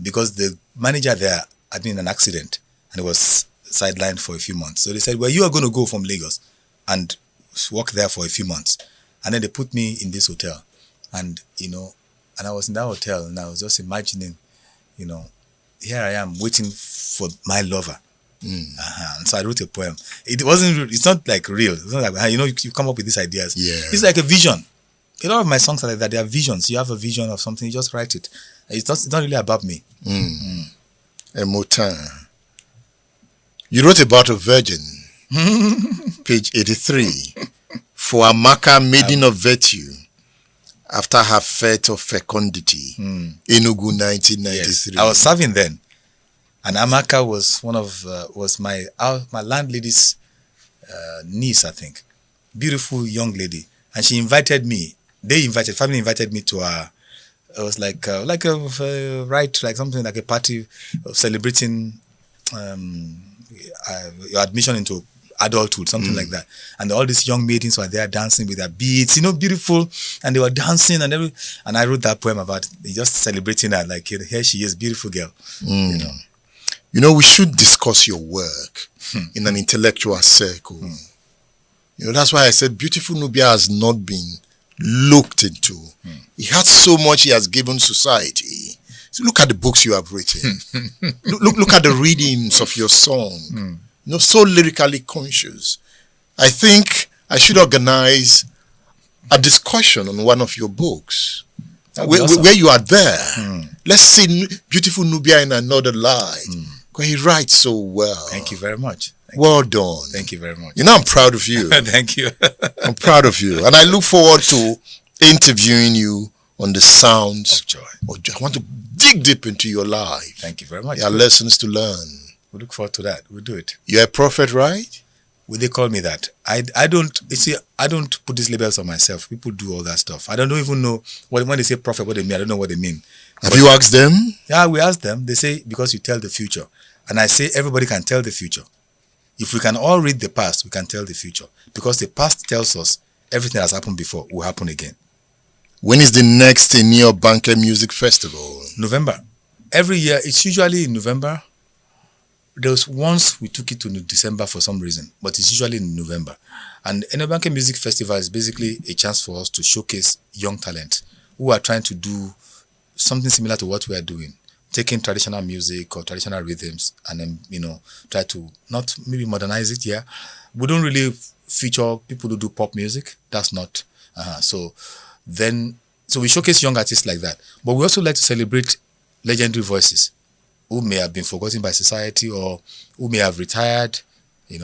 because the manager there had been in an accident and was sidelined for a few months. So they said, well, you are going to go from Lagos and work there for a few months. And then they put me in this hotel. And, and I was in that hotel and I was just imagining, here I am waiting for my lover. And so I wrote a poem. It's not like real. It's not like, you come up with these ideas. Yeah. It's like a vision. A lot of my songs are like that. They are visions. You have a vision of something, you just write it. It's not really about me. Emotin. You wrote about a virgin. Page 83. For Amaka, maiden of virtue, after her fete of fecundity. Enugu, 1993. Yes. I was serving then. And Amaka was was my landlady's niece, I think. Beautiful young lady. And she invited me. Family invited me to it was like something like a party of celebrating your admission into adulthood, something like that. And all these young maidens were there dancing with their beads, beautiful, and they were dancing and I wrote that poem about it, just celebrating her, like, here she is, beautiful girl. We should discuss your work in an intellectual circle. That's why I said beautiful Nubia has not been looked into. He has so much he has given society. So look at the books you have written. look at the readings of your song. So lyrically conscious. I think I should organize a discussion on one of your books where you are there. Let's see beautiful Nubia in another light. Because he writes so well. Thank you very much. Well done. Thank you very much. I'm proud of you. Thank you. I'm proud of you. And I look forward to interviewing you on the sounds of joy. I want to dig deep into your life. Thank you very much. There are lessons to learn. We look forward to that. We'll do it. You're a prophet, right? Will they call me that? I don't put these labels on myself. People do all that stuff. I don't even know when they say prophet, what they mean. I don't know what they mean. Have you asked them? Yeah, we asked them. They say, because you tell the future. And I say, everybody can tell the future. If we can all read the past, we can tell the future. Because the past tells us everything that's happened before will happen again. When is the next Neo Banker Music Festival? November. Every year, it's usually in November. There was once we took it to December for some reason, but it's usually in November. And Neo Banker Music Festival is basically a chance for us to showcase young talent who are trying to do something similar to what we are doing. Taking traditional music or traditional rhythms and then, try to not maybe modernize it. Yeah. We don't really feature people who do pop music. That's not. So we showcase young artists like that. But we also like to celebrate legendary voices who may have been forgotten by society or who may have retired.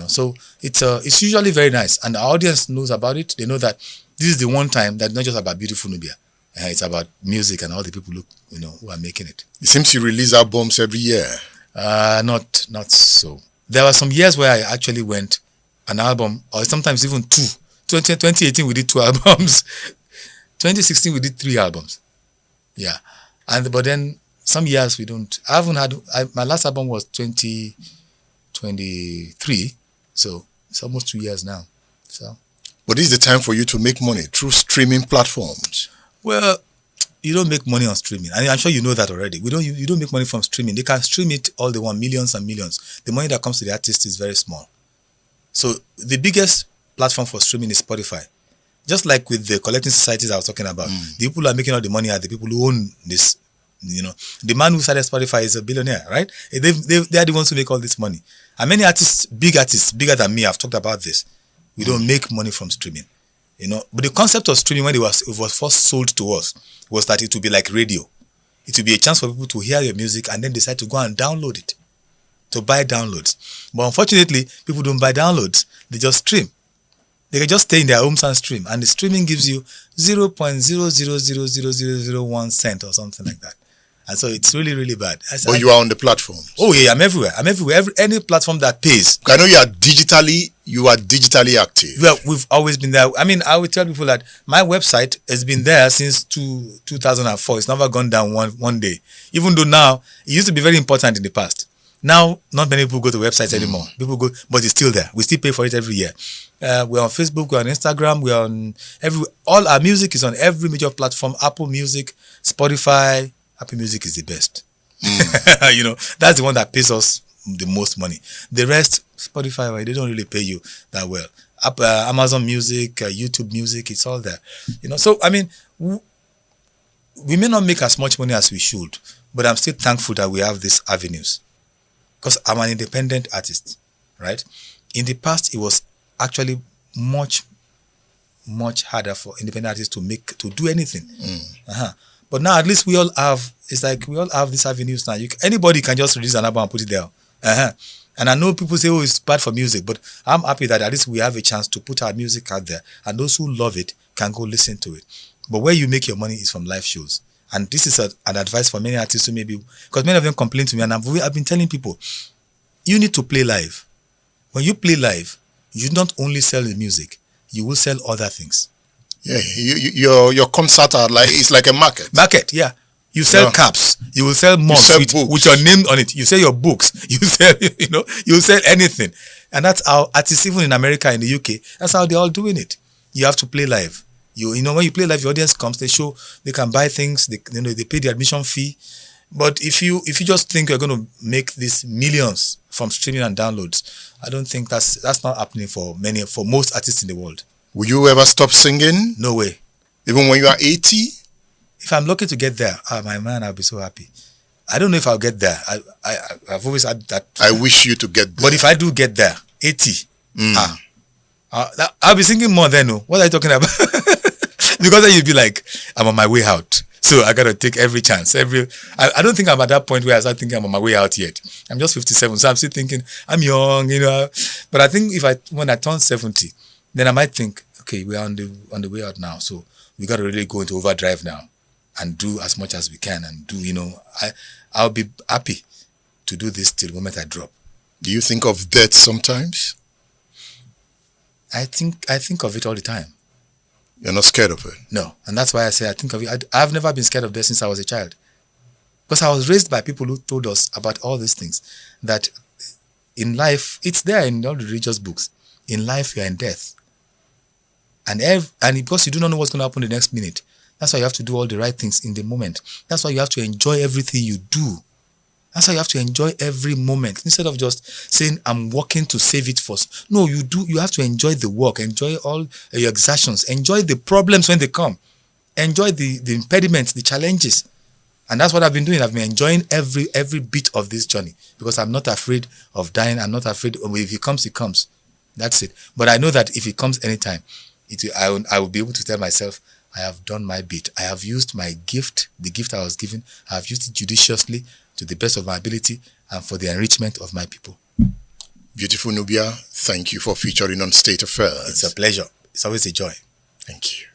So it's usually very nice. And the audience knows about it. They know that this is the one time that's not just about beautiful Nubia. It's about music and all the people who are making it. It seems you release albums every year. Not so. There were some years where I actually went an album, or sometimes even two. 2018 we did 2 albums. 2016 we did 3 albums. Yeah, but then some years we don't. I haven't had. My last album was 2023, so it's almost 2 years now. So. But this is the time for you to make money through streaming platforms. Well, you don't make money on streaming. And I'm sure you know that already. You don't make money from streaming. They can stream it all they want, millions and millions. The money that comes to the artist is very small. So the biggest platform for streaming is Spotify. Just like with the collecting societies I was talking about, the people who are making all the money are the people who own this. The man who started Spotify is a billionaire, right? They are the ones who make all this money. And many artists, bigger than me, I've talked about this. We don't make money from streaming. But the concept of streaming when it was first sold to us was that it would be like radio. It would be a chance for people to hear your music and then decide to go and download it, to buy downloads. But unfortunately, people don't buy downloads. They just stream. They can just stay in their homes and stream. And the streaming gives you 0.0000001 cent or something like that. And so it's really, really bad. But you are on the platforms. Oh yeah, I'm everywhere. Any platform that pays. I know you are digitally active. Well, we've always been there. I mean, I would tell people that my website has been there since 2004. It's never gone down one day. Even though now, it used to be very important in the past. Now, not many people go to websites anymore. People go, but it's still there. We still pay for it every year. We're on Facebook, we're on Instagram, we're on all our music is on every major platform. Apple Music, Spotify. Apple Music is the best. That's the one that pays us the most money. The rest, Spotify, they don't really pay you that well. Amazon Music, YouTube Music, it's all there. So I mean, we may not make as much money as we should, but I'm still thankful that we have these avenues, because I'm an independent artist, right? In the past, it was actually much harder for independent artists to do anything. But now at least we all have these avenues now. Anybody can just release an album and put it there. And I know people say, oh, it's bad for music, but I'm happy that at least we have a chance to put our music out there, and those who love it can go listen to it. But where you make your money is from live shows. And this is an advice for many artists who maybe, because many of them complain to me, and I've been telling people, you need to play live. When you play live, you don't only sell the music, you will sell other things. Yeah, your concert are it's like a market. Market, yeah. You sell caps. You will sell mugs with your name on it. You sell your books. You sell, you sell anything. And that's how artists, even in America, in the UK, that's how they're all doing it. You have to play live. When you play live, your audience comes, they can buy things, they pay the admission fee. But if you just think you're going to make these millions from streaming and downloads, I don't think that's not happening for most artists in the world. Will you ever stop singing? No way. Even when you are 80? If I'm lucky to get there, my man, I'll be so happy. I don't know if I'll get there. I've always had that. I wish you to get there. But if I do get there, 80, I'll be singing more then. No? What are you talking about? Because then you'd be like, I'm on my way out. So I got to take every chance. I don't think I'm at that point where I start thinking I'm on my way out yet. I'm just 57, so I'm still thinking, I'm young, But I think when I turn 70, then I might think, okay, we're on the way out now. So we got to really go into overdrive now and do as much as we can and do, I'll be happy to do this till the moment I drop. Do you think of death sometimes? I think of it all the time. You're not scared of it? No. And that's why I say I think of it. I've never been scared of death since I was a child. Because I was raised by people who told us about all these things. That in life, it's there in all the religious books. In life, you're in death. And because you do not know what's going to happen the next minute, that's why you have to do all the right things in the moment. That's why you have to enjoy everything you do. That's why you have to enjoy every moment. Instead of just saying, I'm working to save it first. No, you have to enjoy the work, enjoy all your exertions, enjoy the problems when they come, enjoy the impediments, the challenges. And that's what I've been doing. I've been enjoying every bit of this journey because I'm not afraid of dying. I'm not afraid. If it comes, it comes. That's it. But I know that if it comes anytime, I will be able to tell myself, I have done my bit. I have used my gift, the gift I was given. I have used it judiciously to the best of my ability and for the enrichment of my people. Beautiful Nubia, thank you for featuring on State Affairs. It's a pleasure. It's always a joy. Thank you.